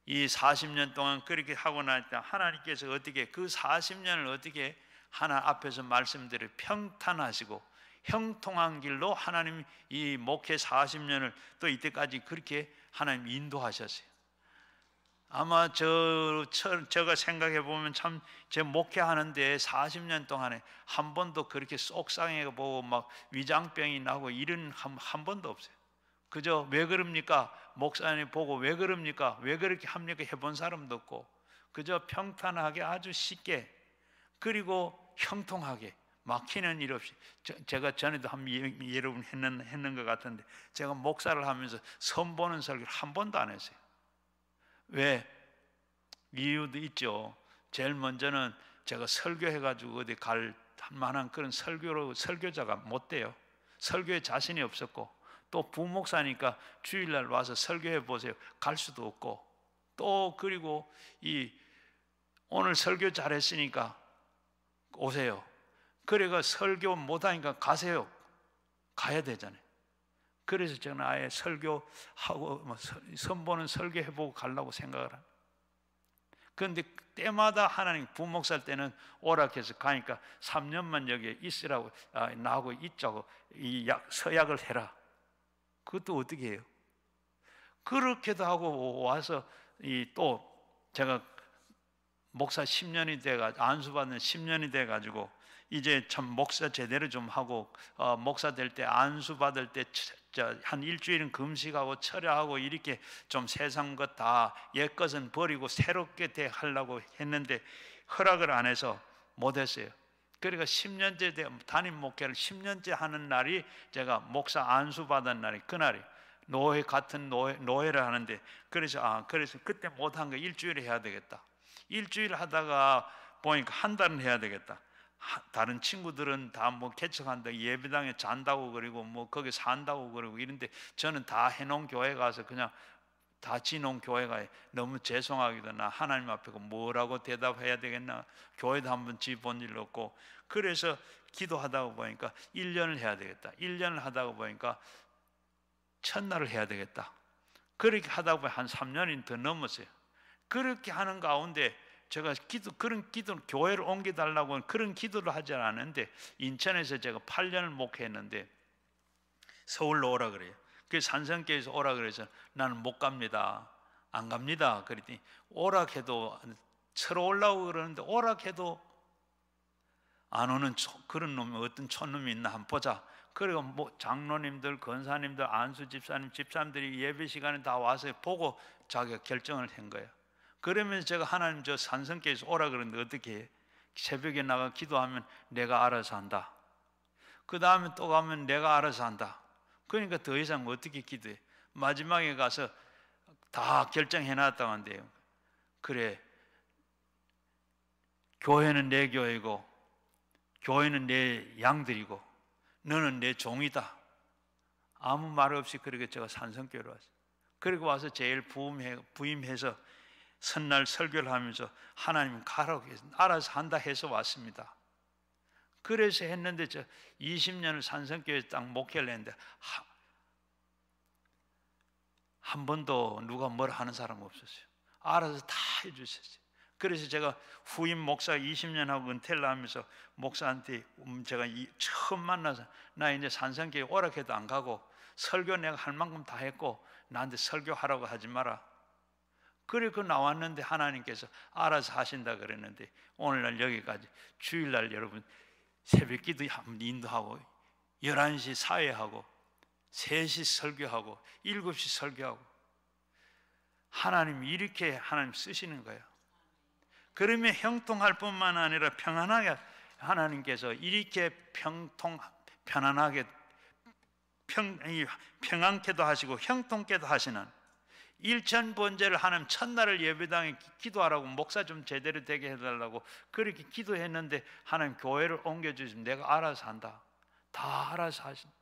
이 40년 동안 그렇게 하고 나니까 하나님께서 어떻게 그 40년을 어떻게 하나 앞에서 말씀대로 평탄하시고 형통한 길로 하나님 이 목회 40년을 또 이때까지 그렇게 하나님 인도하셨어요. 아마 제가 생각해 보면 참 제 목회하는데 40년 동안에 한 번도 그렇게 속상해 보고 막 위장병이 나고 이런 한 번도 없어요. 그저 왜 그럽니까? 목사님 보고 왜 그럽니까? 왜 그렇게 합니까? 해본 사람도 없고 그저 평탄하게 아주 쉽게 그리고 형통하게 막히는 일 없이 제가 전에도 여러분 했는 것 같은데 제가 목사를 하면서 선보는 설교를 한 번도 안 했어요. 왜? 이유도 있죠. 제일 먼저는 제가 설교해가지고 어디 갈 만한 그런 설교자가 못 돼요. 설교에 자신이 없었고 또 부목사니까 주일날 와서 설교해 보세요. 갈 수도 없고 또 그리고 오늘 설교 잘했으니까 오세요. 그래가 설교 못하니까 가세요. 가야 되잖아요. 그래서 저는 아예 설교하고 선보는 설교해보고 가려고 생각을 합니다. 그런데 때마다 하나님 부목살 때는 오락해서 가니까 3년만 여기에 있으라고 나하고 있자고 서약을 해라. 그것도 어떻게 해요? 그렇게도 하고 와서 또 제가 목사 10년이 돼가지고 안수받는 10년이 돼가지고 이제 참 목사 제대로 좀 하고 목사 될 때 안수받을 때 한 일주일은 금식하고 철야하고 이렇게 좀 세상 것 다 옛 것은 버리고 새롭게 하려고 했는데 허락을 안 해서 못했어요. 그러니까 10년째 담임 목회를 10년째 하는 날이 제가 목사 안수받은 날이 그날이 노회 같은 노회를 하는데 그래서 그때 못한 거 일주일에 해야 되겠다. 일주일 하다가 보니까 한 달은 해야 되겠다. 다른 친구들은 다 뭐 개척한다 예배당에 잔다고 그러고 뭐 거기 산다고 그러고 이런데 저는 다 해놓은 교회 가서 그냥 다 지놓은 교회가 너무 죄송하기도 나 하나님 앞에 뭐라고 대답해야 되겠나 교회도 한번 지본 일 없고 그래서 기도하다가 보니까 1년을 해야 되겠다. 1년을 하다가 보니까 첫날을 해야 되겠다. 그렇게 하다 보니 한 3년이 더 넘었어요. 그렇게 하는 가운데 제가 그런 기도 교회를 옮겨달라고 그런 기도를 하지 않았는데 인천에서 제가 8년을 목회했는데 서울로 오라 그래요. 그래서 산성교회에서 오라 그래서 나는 못 갑니다. 안 갑니다. 그랬더니 오락해도 서로 올라오고 그러는데 오락해도 안 오는 그런 놈이 어떤 촌놈이 있나 한번 보자. 그리고 뭐 장로님들, 권사님들, 안수 집사님들이 예배 시간에 다 와서 보고 자기가 결정을 한 거예요. 그러면서 제가 하나님 저 산성교회에서 오라 그러는데 어떻게 해? 새벽에 나가 기도하면 내가 알아서 한다. 그 다음에 또 가면 내가 알아서 한다. 그러니까 더 이상 어떻게 기도해? 마지막에 가서 다 결정해놨다고 한대요. 그래, 교회는 내 교회고 교회는 내 양들이고 너는 내 종이다. 아무 말 없이 그렇게 제가 산성교회로 왔어요. 그리고 와서 제일 부임해서 선날 설교를 하면서 하나님 가라고 해서 알아서 한다 해서 왔습니다. 그래서 했는데 저 20년을 산성교회에서 딱 목회를 했는데 한 번도 누가 뭐라 하는 사람 없었어요. 알아서 다 해주셨어요. 그래서 제가 후임 목사 20년 하고 은퇴를 하면서 목사한테 제가 처음 만나서 나 이제 산성교회 오락회도 안 가고 설교 내가 할 만큼 다 했고 나한테 설교하라고 하지 마라. 그래 그 나왔는데 하나님께서 알아서 하신다 그랬는데 오늘날 여기까지 주일날 여러분 새벽기도 한번 인도하고 11시 사회하고 3시 설교하고 7시 설교하고 하나님이 이렇게 하나님 쓰시는 거예요. 그러면 형통할 뿐만 아니라 평안하게 하나님께서 이렇게 편안하게 평안케도 하시고 형통케도 하시는 일천번제를 하나님 첫날을 예배당에 기도하라고 목사 좀 제대로 되게 해달라고 그렇게 기도했는데 하나님 교회를 옮겨주시면 내가 알아서 한다. 다 알아서 하신다.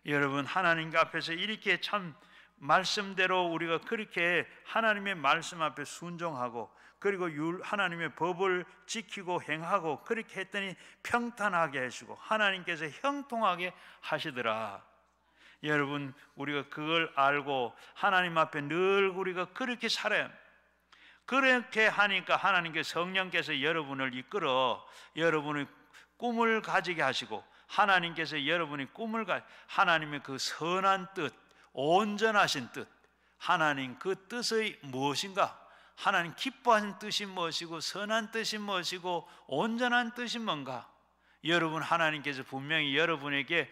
여러분 하나님 앞에서 이렇게 참 말씀대로 우리가 그렇게 하나님의 말씀 앞에 순종하고 그리고 하나님의 법을 지키고 행하고 그렇게 했더니 평탄하게 하시고 하나님께서 형통하게 하시더라. 여러분 우리가 그걸 알고 하나님 앞에 늘 우리가 그렇게 살아야 그렇게 하니까 하나님께서 성령께서 여러분을 이끌어 여러분의 꿈을 가지게 하시고 하나님께서 여러분의 꿈을 하나님의 그 선한 뜻 온전하신 뜻 하나님 그 뜻의 무엇인가 하나님 기뻐하신 뜻이 무엇이고 선한 뜻이 무엇이고 온전한 뜻이 뭔가 여러분 하나님께서 분명히 여러분에게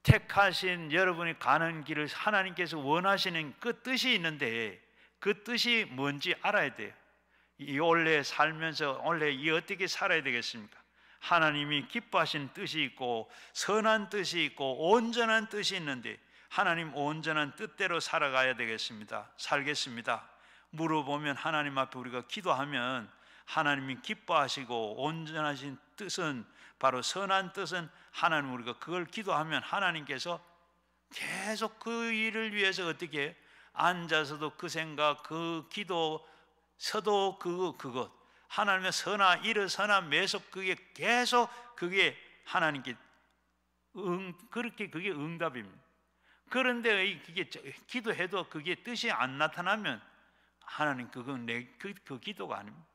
택하신 여러분이 가는 길을 하나님께서 원하시는 그 뜻이 있는데 그 뜻이 뭔지 알아야 돼요. 이 원래 살면서 원래 이 어떻게 살아야 되겠습니까? 하나님이 기뻐하신 뜻이 있고 선한 뜻이 있고 온전한 뜻이 있는데 하나님 온전한 뜻대로 살아가야 되겠습니다. 살겠습니다. 물어보면 하나님 앞에 우리가 기도하면 하나님이 기뻐하시고 온전하신 뜻은 바로 선한 뜻은 하나님 우리가 그걸 기도하면 하나님께서 계속 그 일을 위해서 어떻게 앉아서도 그 생각 그 기도 서도 그것 하나님의 선하 일어서나 매속 그게 계속 그게 하나님께 그렇게 그게 응답입니다. 그런데 그게 기도해도 그게 뜻이 안 나타나면 하나님 그건 그 기도가 아닙니다.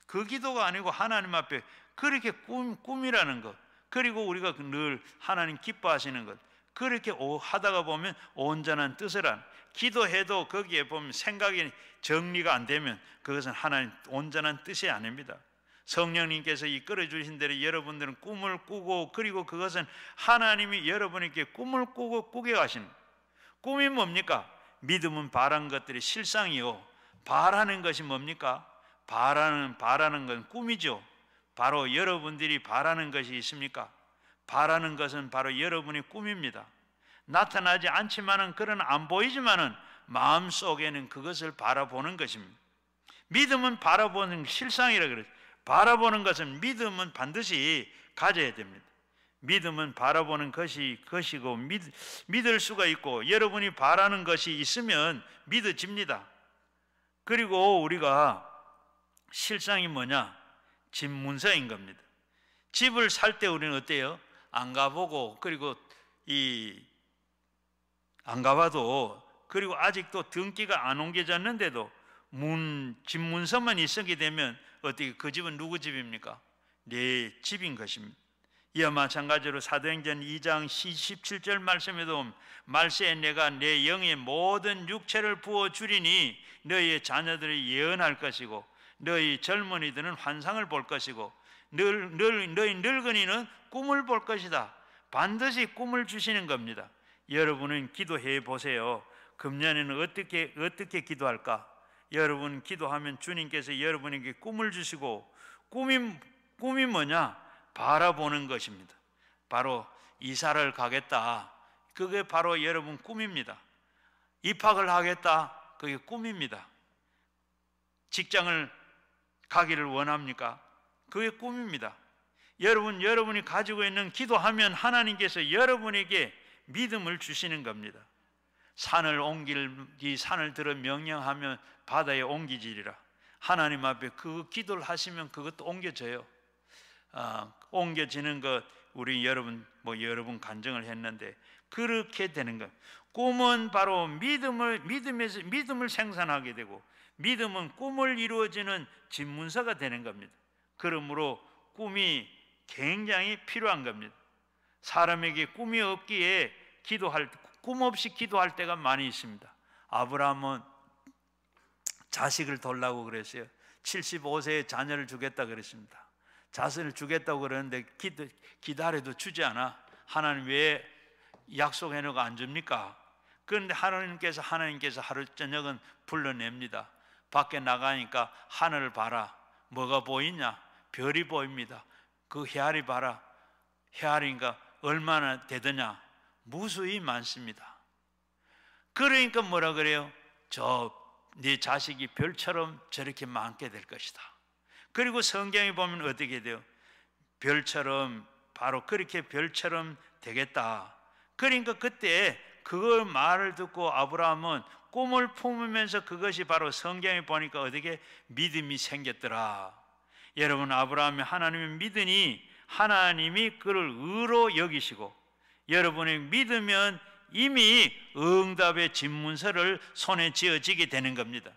그 기도가 아니고 하나님 앞에 그렇게 꿈이라는 것 그리고 우리가 늘 하나님 기뻐하시는 것 그렇게 하다가 보면 온전한 뜻을 기도해도 거기에 보면 생각이 정리가 안 되면 그것은 하나님 온전한 뜻이 아닙니다. 성령님께서 이끌어 주신 대로 여러분들은 꿈을 꾸고 그리고 그것은 하나님이 여러분에게 꿈을 꾸게 하시는 꿈이 뭡니까? 믿음은 바란 것들이 실상이요 바라는 것이 뭡니까? 바라는 건 꿈이죠. 바로 여러분들이 바라는 것이 있습니까? 바라는 것은 바로 여러분의 꿈입니다. 나타나지 않지만은 그런 안 보이지만은 마음속에는 그것을 바라보는 것입니다. 믿음은 바라보는 실상이라 그래요. 바라보는 것은 믿음은 반드시 가져야 됩니다. 믿음은 바라보는 것이고 믿을 수가 있고 여러분이 바라는 것이 있으면 믿어집니다. 그리고 우리가 실상이 뭐냐? 집 문서인 겁니다. 집을 살 때 우리는 어때요? 안 가보고 그리고 안 가봐도 그리고 아직도 등기가 안 옮겨졌는데도 집 문서만 있게 되면 어떻게 그 집은 누구 집입니까? 내 집인 것입니다. 이와 마찬가지로 사도행전 2장 17절 말씀에도 말세에 내가 내 영의 모든 육체를 부어주리니 너희의 자녀들이 예언할 것이고 너희 젊은이들은 환상을 볼 것이고 너희 늙은이는 꿈을 볼 것이다. 반드시 꿈을 주시는 겁니다. 여러분은 기도해 보세요. 금년에는 어떻게 기도할까? 여러분 기도하면 주님께서 여러분에게 꿈을 주시고 꿈이 뭐냐? 바라보는 것입니다. 바로 이사를 가겠다. 그게 바로 여러분 꿈입니다. 입학을 하겠다. 그게 꿈입니다. 직장을 가기를 원합니까? 그게 꿈입니다. 여러분이 가지고 있는 기도하면 하나님께서 여러분에게 믿음을 주시는 겁니다. 산을 들어 명령하면 바다에 옮기지리라. 하나님 앞에 그 기도를 하시면 그것도 옮겨져요. 옮겨지는 것 우리 여러분 간증을 했는데 그렇게 되는 거예요. 꿈은 바로 믿음을 생산하게 되고, 믿음은 꿈을 이루어지는 집문서가 되는 겁니다. 그러므로 꿈이 굉장히 필요한 겁니다. 사람에게 꿈이 없기에 꿈 없이 기도할 때가 많이 있습니다. 아브라함은 자식을 돌라고 그랬어요. 75세에 자녀를 주겠다 그랬습니다. 자손을 주겠다고 그러는데 기다려도 주지 않아. 하나님 왜 약속해놓고 안 줍니까? 그런데 하나님께서 하루 저녁은 불러냅니다. 밖에 나가니까 하늘을 봐라. 뭐가 보이냐? 별이 보입니다. 그 헤아리 봐라. 헤아리니까 얼마나 되더냐? 무수히 많습니다. 그러니까 뭐라 그래요? 네 자식이 별처럼 저렇게 많게 될 것이다. 그리고 성경에 보면 어떻게 돼요? 별처럼, 바로 그렇게 별처럼 되겠다. 그러니까 그때 그 말을 듣고 아브라함은 꿈을 품으면서 그것이 바로 성경에 보니까 어떻게 믿음이 생겼더라. 여러분, 아브라함이 하나님을 믿으니 하나님이 그를 의로 여기시고, 여러분이 믿으면 이미 응답의 집문서를 손에 쥐어지게 되는 겁니다.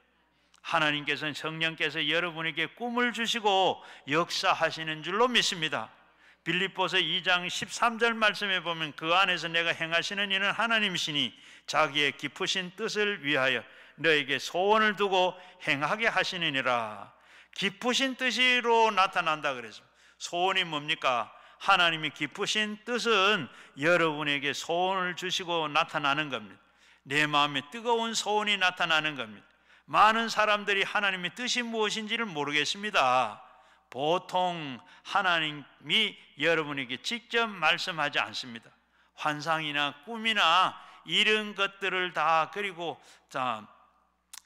하나님께서는, 성령께서 여러분에게 꿈을 주시고 역사하시는 줄로 믿습니다. 빌립보서 2장 13절 말씀에 보면 그 안에서 내가 행하시는 이는 하나님이시니 자기의 깊으신 뜻을 위하여 너에게 소원을 두고 행하게 하시느니라. 깊으신 뜻으로 나타난다 그랬습니다. 소원이 뭡니까? 하나님이 깊으신 뜻은 여러분에게 소원을 주시고 나타나는 겁니다. 내 마음에 뜨거운 소원이 나타나는 겁니다. 많은 사람들이 하나님의 뜻이 무엇인지를 모르겠습니다. 보통 하나님이 여러분에게 직접 말씀하지 않습니다. 환상이나 꿈이나 이런 것들을 다, 그리고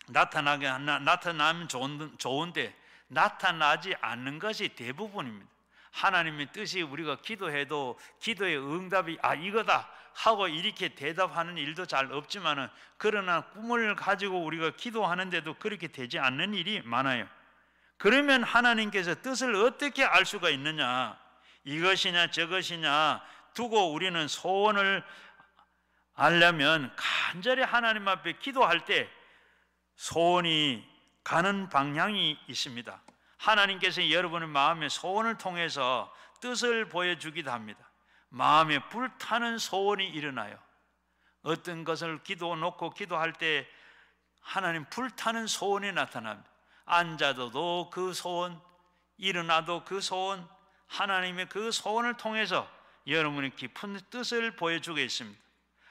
나타나면 좋은데 나타나지 않는 것이 대부분입니다. 하나님의 뜻이 우리가 기도해도 기도의 응답이 이거다 하고 이렇게 대답하는 일도 잘 없지만은, 그러나 꿈을 가지고 우리가 기도하는데도 그렇게 되지 않는 일이 많아요. 그러면 하나님께서 뜻을 어떻게 알 수가 있느냐? 이것이냐 저것이냐 두고 우리는 소원을 알려면 간절히 하나님 앞에 기도할 때 소원이 가는 방향이 있습니다. 하나님께서 여러분의 마음의 소원을 통해서 뜻을 보여주기도 합니다. 마음에 불타는 소원이 일어나요. 어떤 것을 놓고 기도할 때 하나님 불타는 소원이 나타납니다. 앉아도 그 소원, 일어나도 그 소원, 하나님의 그 소원을 통해서 여러분의 깊은 뜻을 보여주겠습니다.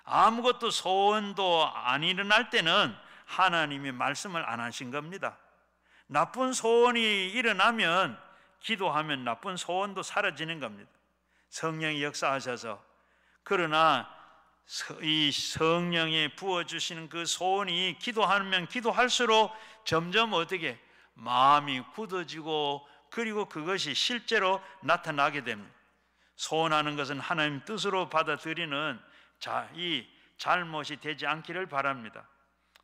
아무것도 소원도 안 일어날 때는 하나님이 말씀을 안 하신 겁니다. 나쁜 소원이 일어나면 기도하면 나쁜 소원도 사라지는 겁니다. 성령이 역사하셔서, 그러나 이 성령이 부어주시는 그 소원이 기도하면 기도할수록 점점 어떻게 마음이 굳어지고, 그리고 그것이 실제로 나타나게 됩니다. 소원하는 것은 하나님 뜻으로 받아들이는 이 잘못이 되지 않기를 바랍니다.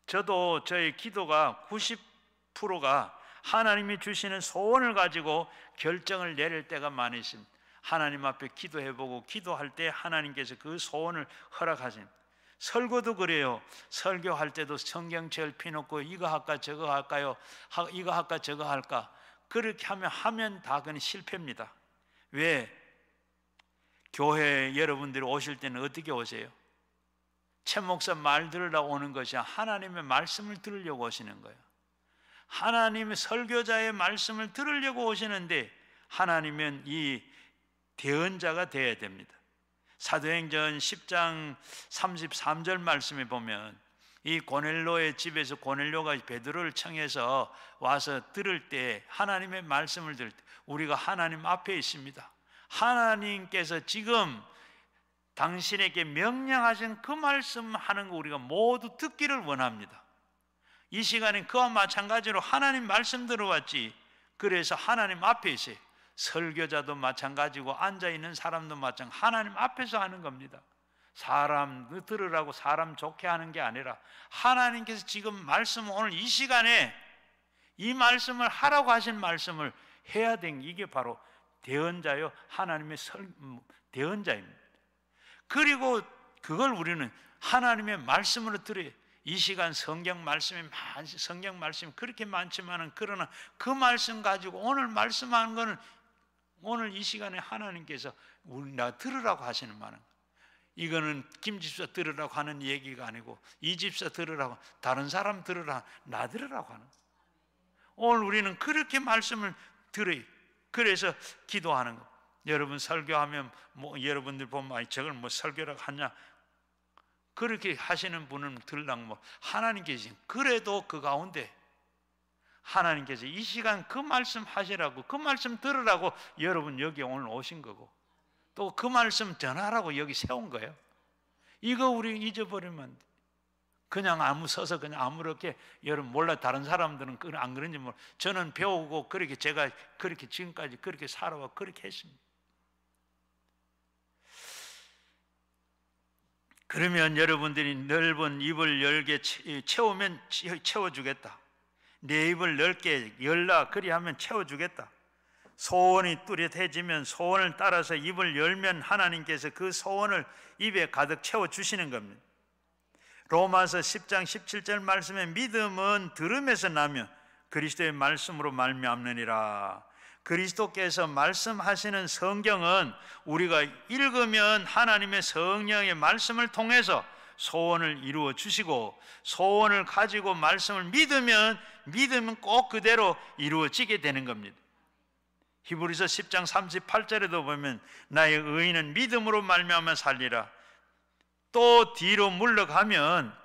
저도 저의 기도가 90%가 하나님이 주시는 소원을 가지고 결정을 내릴 때가 많이 있습니다. 하나님 앞에 기도해보고 기도할 때 하나님께서 그 소원을 허락하십니다. 설교도 그래요. 설교할 때도 성경책을 펴놓고 이거 할까 저거 할까요? 이거 할까 저거 할까? 그렇게 하면 다 그건 실패입니다. 왜? 교회 여러분들이 오실 때는 어떻게 오세요? 최 목사 말 들으려고 오는 것이 하나님의 말씀을 들으려고 오시는 거예요. 하나님의 설교자의 말씀을 들으려고 오시는데 하나님은 이 대언자가 되어야 됩니다. 사도행전 10장 33절 말씀에 보면 이 고넬료의 집에서 고넬료가 베드로를 청해서 와서 들을 때, 하나님의 말씀을 들을 때 우리가 하나님 앞에 있습니다. 하나님께서 지금 당신에게 명령하신 그 말씀하는 거 우리가 모두 듣기를 원합니다. 이 시간에 그와 마찬가지로 하나님 말씀 들어왔지. 그래서 하나님 앞에 있어요. 설교자도 마찬가지고 앉아있는 사람도 마찬가지고 하나님 앞에서 하는 겁니다. 사람 들으라고 사람 좋게 하는 게 아니라 하나님께서 지금 말씀, 오늘 이 시간에 이 말씀을 하라고 하신 말씀을 해야 되는, 이게 바로 대언자요, 하나님의 대언자입니다. 그리고 그걸 우리는 하나님의 말씀으로 들어요. 이 시간 성경 말씀이 그렇게 많지만은, 그러나 그 말씀 가지고 오늘 말씀하는 거는 오늘 이 시간에 하나님께서 나 들으라고 하시는 말은, 이거는 김 집사 들으라고 하는 얘기가 아니고 이 집사 들으라고, 다른 사람 들으라, 나 들으라고 하는. 오늘 우리는 그렇게 말씀을 들어요. 그래서 기도하는 거. 여러분 설교하면 여러분들 보면 저걸 설교라고 하냐, 그렇게 하시는 분은 들랑 하나님께서 그래도 그 가운데 하나님께서 이 시간 그 말씀 하시라고, 그 말씀 들으라고 여러분 여기 오늘 오신 거고, 또 그 말씀 전하라고 여기 세운 거예요. 이거 우리 잊어버리면 안 돼. 그냥 서서 그냥 아무렇게, 여러분 몰라 다른 사람들은 안 그런지 몰라. 저는 배우고 그렇게 제가 그렇게 지금까지 그렇게 살아와 그렇게 했습니다. 그러면 여러분들이 넓은 입을 열게 채우면 채워주겠다. 내 입을 넓게 열라 그리하면 채워주겠다. 소원이 뚜렷해지면 소원을 따라서 입을 열면 하나님께서 그 소원을 입에 가득 채워주시는 겁니다. 로마서 10장 17절 말씀에 믿음은 들음에서 나며 그리스도의 말씀으로 말미암느니라. 그리스도께서 말씀하시는 성경은 우리가 읽으면 하나님의 성령의 말씀을 통해서 소원을 이루어 주시고, 소원을 가지고 말씀을 믿으면 꼭 그대로 이루어지게 되는 겁니다. 히브리서 10장 38절에도 보면 나의 의인은 믿음으로 말미암아 살리라. 또 뒤로 물러가면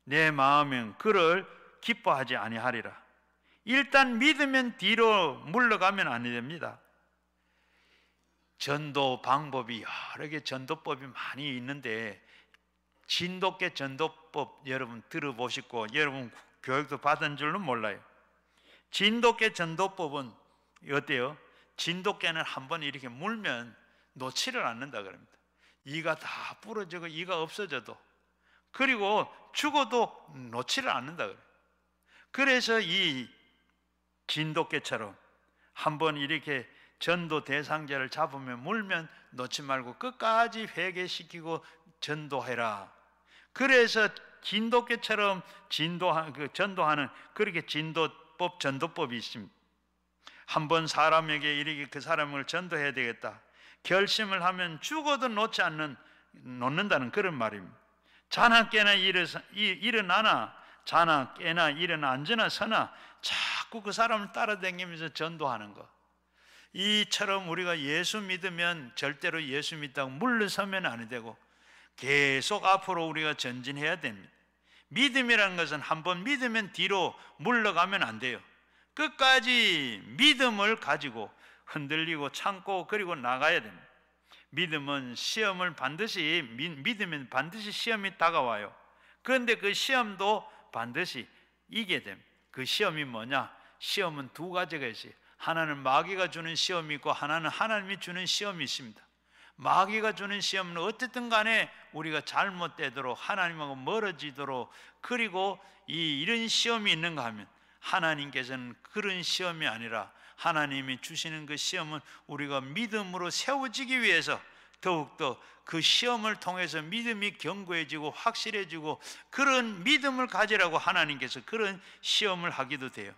내 마음은 그를 기뻐하지 아니하리라. 일단 믿으면 뒤로 물러가면 안 됩니다. 전도 방법이 여러 개 전도법이 많이 있는데, 진돗개 전도법 여러분 들어보시고 여러분 교육도 받은 줄은 몰라요. 진돗개 전도법은 어때요? 진돗개는 한번 이렇게 물면 놓지를 않는다 그럽니다. 이가 다 부러지고 이가 없어져도, 그리고 죽어도 놓지를 않는다 그래요. 그래서 이 진돗개처럼 한번 이렇게 전도 대상자를 잡으면 물면 놓지 말고 끝까지 회개시키고 전도해라. 그래서 진돗개처럼 전도하는 그렇게 전도법이 있습니다. 한번 사람에게 이렇게 그 사람을 전도해야 되겠다 결심을 하면 죽어도 놓는다는 그런 말입니다. 자나 깨나 일어나나, 자나 깨나 일어나 앉으나 서나 자꾸 그 사람을 따라다니면서 전도하는 거. 이처럼 우리가 예수 믿으면 절대로 예수 믿다고 물러서면 안 되고 계속 앞으로 우리가 전진해야 됩니다. 믿음이라는 것은 한번 믿으면 뒤로 물러가면 안 돼요. 끝까지 믿음을 가지고 흔들리고 참고 그리고 나가야 됩니다. 믿으면 믿으면 반드시 시험이 다가와요. 그런데 그 시험도 반드시 이기게 됩니다. 그 시험이 뭐냐? 시험은 두 가지가 있어요. 하나는 마귀가 주는 시험이 있고 하나는 하나님이 주는 시험이 있습니다. 마귀가 주는 시험은 어쨌든 간에 우리가 잘못되도록 하나님하고 멀어지도록, 그리고 이런 시험이 있는가 하면 하나님께서는 그런 시험이 아니라 하나님이 주시는 그 시험은 우리가 믿음으로 세워지기 위해서 더욱더 그 시험을 통해서 믿음이 견고해지고 확실해지고 그런 믿음을 가지라고 하나님께서 그런 시험을 하기도 돼요.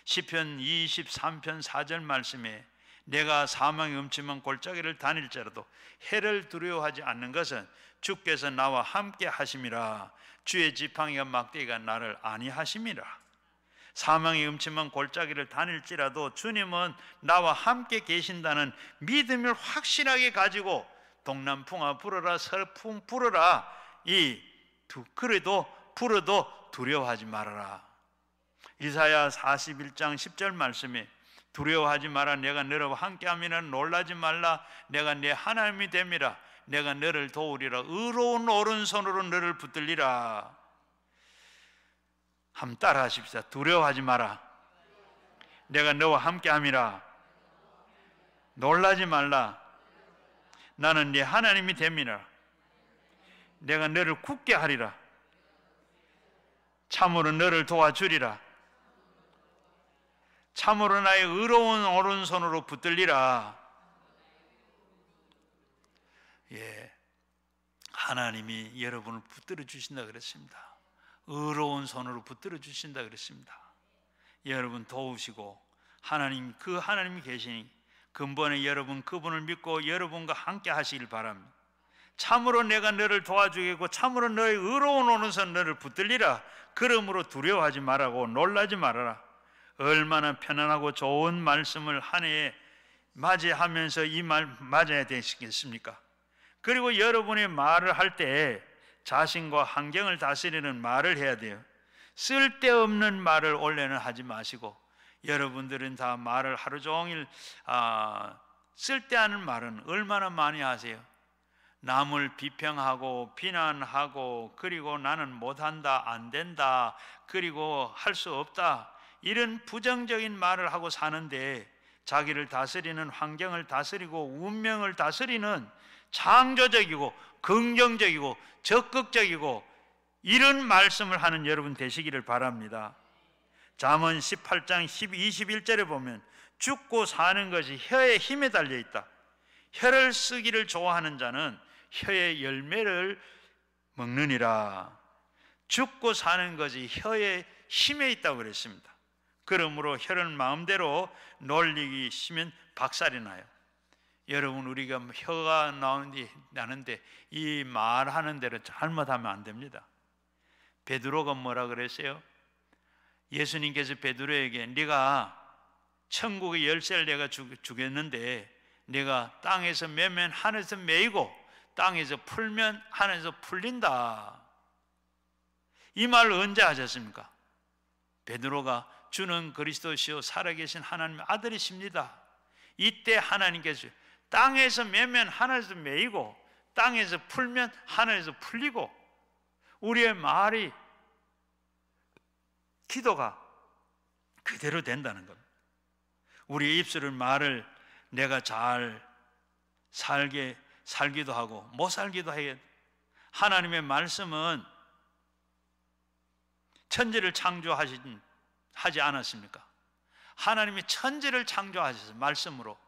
시편 23편 4절 말씀에 내가 사망의 음침한 골짜기를 다닐지라도 해를 두려워하지 않는 것은 주께서 나와 함께 하심이라. 주의 지팡이와 막대기가 나를 안위하심이라. 사망의 음침한 골짜기를 다닐지라도 주님은 나와 함께 계신다는 믿음을 확실하게 가지고 동남풍아 불어라 서풍 불어라, 그래도 불어도 두려워하지 말아라. 이사야 41장 10절 말씀에 두려워하지 마라. 내가 너와 함께함이나 놀라지 말라. 내가 내 하나님이 됨이라. 내가 너를 도우리라. 의로운 오른손으로 너를 붙들리라. 한번 따라 하십시다. 두려워하지 마라. 내가 너와 함께함이라. 놀라지 말라. 나는 네 하나님이 됨이라. 내가 너를 굳게 하리라. 참으로 너를 도와주리라. 참으로 나의 의로운 오른손으로 붙들리라. 예, 하나님이 여러분을 붙들어 주신다 그랬습니다. 의로운 손으로 붙들어 주신다 그랬습니다. 여러분 도우시고 그 하나님이 계시니 근본에 여러분 그분을 믿고 여러분과 함께 하시길 바랍니다. 참으로 내가 너를 도와주겠고 참으로 너의 의로운 오른손 너를 붙들리라. 그러므로 두려워하지 말라고 놀라지 말아라. 얼마나 편안하고 좋은 말씀을 한 해에 맞이하면서 이 말 맞아야 되시겠습니까? 그리고 여러분이 말을 할 때 자신과 환경을 다스리는 말을 해야 돼요. 쓸데없는 말을 원래는 하지 마시고, 여러분들은 다 말을 하루 종일 쓸데없는 말은 얼마나 많이 하세요? 남을 비평하고 비난하고, 그리고 나는 못한다, 안 된다, 그리고 할 수 없다, 이런 부정적인 말을 하고 사는데, 자기를 다스리는, 환경을 다스리고 운명을 다스리는 창조적이고 긍정적이고 적극적이고 이런 말씀을 하는 여러분 되시기를 바랍니다. 잠언 18장 21절에 보면 죽고 사는 것이 혀의 힘에 달려 있다. 혀를 쓰기를 좋아하는 자는 혀의 열매를 먹느니라. 죽고 사는 것이 혀의 힘에 있다고 그랬습니다. 그러므로 혀를 마음대로 놀리기 쉬면 박살이 나요. 여러분, 우리가 혀가 나는데 이 말하는 대로 잘못하면 안 됩니다. 베드로가 뭐라 그랬어요? 예수님께서 베드로에게 네가 천국의 열쇠를 내가 주겠는데 네가 땅에서 매면 하늘에서 매이고 땅에서 풀면 하늘에서 풀린다. 이 말을 언제 하셨습니까? 베드로가 주는 그리스도시요 살아계신 하나님의 아들이십니다. 이때 하나님께서 땅에서 매면 하늘에서 매이고 땅에서 풀면 하늘에서 풀리고, 우리의 말이, 기도가 그대로 된다는 겁니다. 우리의 입술을 말을 내가 잘 살기도 하고 못 살기도 해요. 하나님의 말씀은 천지를 하지 않았습니까? 하나님이 천지를 창조하셔서 말씀으로,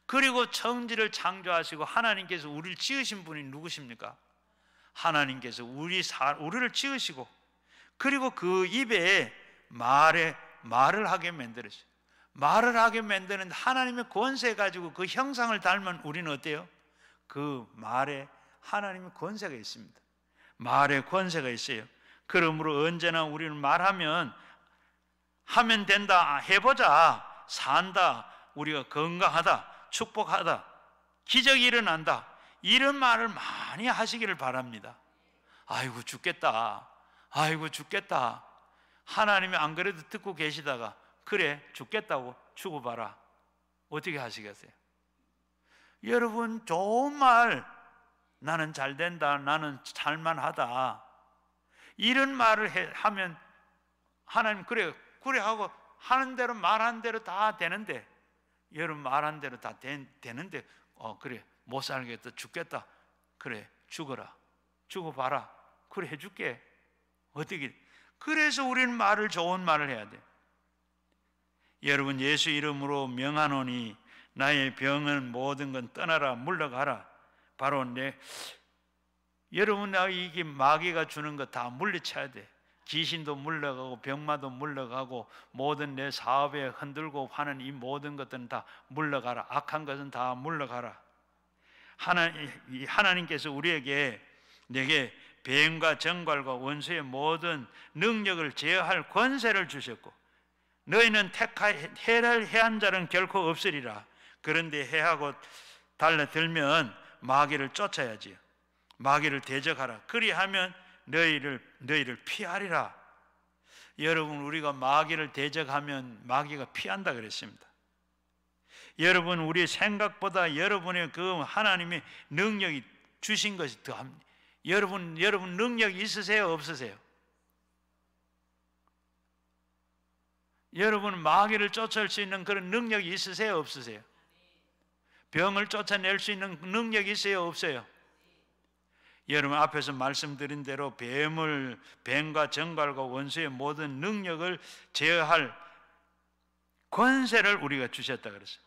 그리고 천지를 창조하시고 하나님께서 우리를 지으신 분이 누구십니까? 하나님께서 우리를 지으시고, 그리고 그 입에 말을 하게 만들었어요. 말을 하게 만드는 하나님의 권세 가지고 그 형상을 닮은 우리는 어때요? 그 말에 하나님의 권세가 있습니다. 말에 권세가 있어요. 그러므로 언제나 우리는 말하면 하면 된다, 해보자, 산다, 우리가 건강하다, 축복하다, 기적이 일어난다, 이런 말을 많이 하시기를 바랍니다. 아이고 죽겠다, 아이고 죽겠다. 하나님이 안 그래도 듣고 계시다가 그래 죽겠다고 죽어봐라, 어떻게 하시겠어요? 여러분, 좋은 말, 나는 잘 된다, 나는 살만하다, 이런 말을 하면 하나님 그래 하고 하는 대로 말하는 대로 다 되는데, 여러분 말한 대로 다 되는데 그래 못 살겠다, 죽겠다, 그래 죽어라, 죽어봐라, 그래 해줄게, 어떻게. 그래서 우리는 말을, 좋은 말을 해야 돼. 여러분, 예수 이름으로 명하노니 나의 병은 모든 건 떠나라, 물러가라. 바로 여러분, 이게 마귀가 주는 거 다 물리쳐야 돼. 귀신도 물러가고 병마도 물러가고 모든 내 사업에 흔들고 하는 이 모든 것들은 다 물러가라. 악한 것은 다 물러가라. 하나님께서 우리에게, 내게 뱀과 정갈과 원수의 모든 능력을 제어할 권세를 주셨고, 너희는 해를 해한 자는 결코 없으리라. 그런데 해하고 달려들면 마귀를 쫓아야지요. 마귀를 대적하라. 그리하면 너희를 피하리라. 여러분, 우리가 마귀를 대적하면 마귀가 피한다 그랬습니다. 여러분, 우리 생각보다 여러분의 그 하나님의 능력이 주신 것이 더합니다. 여러분 능력 있으세요, 없으세요? 여러분 마귀를 쫓아낼 수 있는 그런 능력이 있으세요, 없으세요? 병을 쫓아낼 수 있는 능력이 있어요, 없어요? 여러분, 앞에서 말씀드린 대로 뱀과 정갈과 원수의 모든 능력을 제어할 권세를 우리가 주셨다 그랬어요.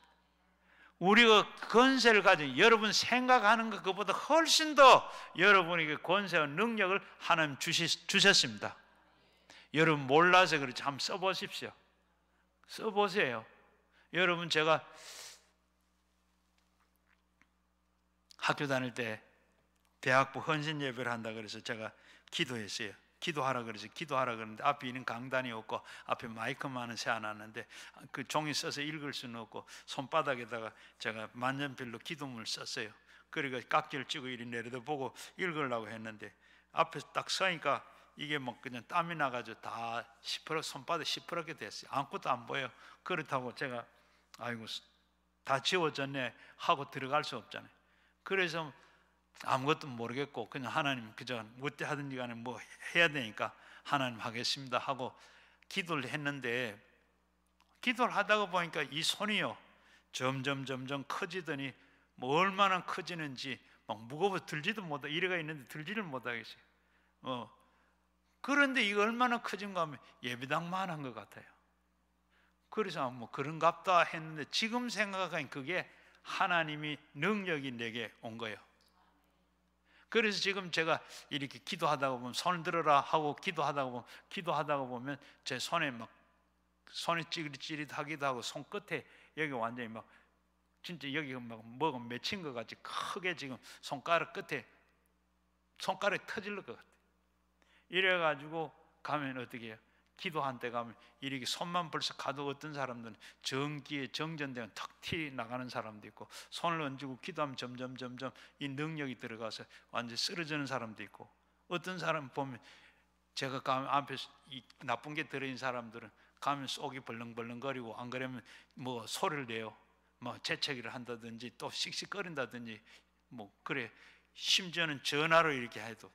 우리가 권세를 가진 여러분 생각하는 것보다 훨씬 더 여러분에게 권세와 능력을 하나님 주셨습니다. 여러분 몰라서 그렇지 한번 써보십시오. 써보세요. 여러분 제가 학교 다닐 때 대학부 헌신 예배를 한다 그래서 제가 기도했어요. 기도하라 그래서 기도하라 그러는데 앞에 있는 강단이 없고 앞에 마이크만은 세워놨는데 그 종이 써서 읽을 수는 없고 손바닥에다가 제가 만년필로 기도문을 썼어요. 그러니까 깍지를 찍고 이리 내려다 보고 읽으려고 했는데 앞에 딱 서니까 이게 뭐 그냥 땀이 나가지고 다 손바닥 시퍼렇게 됐어요. 아무것도 안 보여요. 그렇다고 제가 아이고 다 지워졌네 하고 들어갈 수 없잖아요. 그래서 아무것도 모르겠고 그냥 하나님 그저 어때 하든지 간에 뭐 해야 되니까 하나님 하겠습니다 하고 기도를 했는데 기도를 하다가 보니까 이 손이요 점점 커지더니 뭐 얼마나 커지는지 막 무거워 들지도 못하고 이래가 있는데 들지를 못하겠어요. 그런데 이거 얼마나 커진가 하면 예배당만 한 것 같아요. 그래서 뭐 그런갑다 했는데 지금 생각하니 그게 하나님이 능력이 내게 온 거예요. 그래서 지금 제가 이렇게 기도하다가 보면 손을 들어라 하고 기도하다가 보면 제 손에 막 손이 찌릿찌릿하기도 하고 손끝에 여기 완전히 막 진짜 여기가 막 뭐가 맺힌 것 같이 크게 지금 손가락 끝에 손가락이 터질 것 같아요. 이래가지고 가면 어떻게 해요? 기도한 때 가면 이렇게 손만 벌써 가도 어떤 사람들은 전기에 정전되면 턱 튀 나가는 사람도 있고 손을 얹고 기도하면 점점 이 능력이 들어가서 완전히 쓰러지는 사람도 있고 어떤 사람 보면 제가 가면 앞에 이 나쁜 게 들어있는 사람들은 가면 속이 벌렁벌렁거리고 안 그러면 뭐 소리를 내요. 뭐 재채기를 한다든지 또 씩씩거린다든지 뭐 그래 심지어는 전화로 이렇게 해도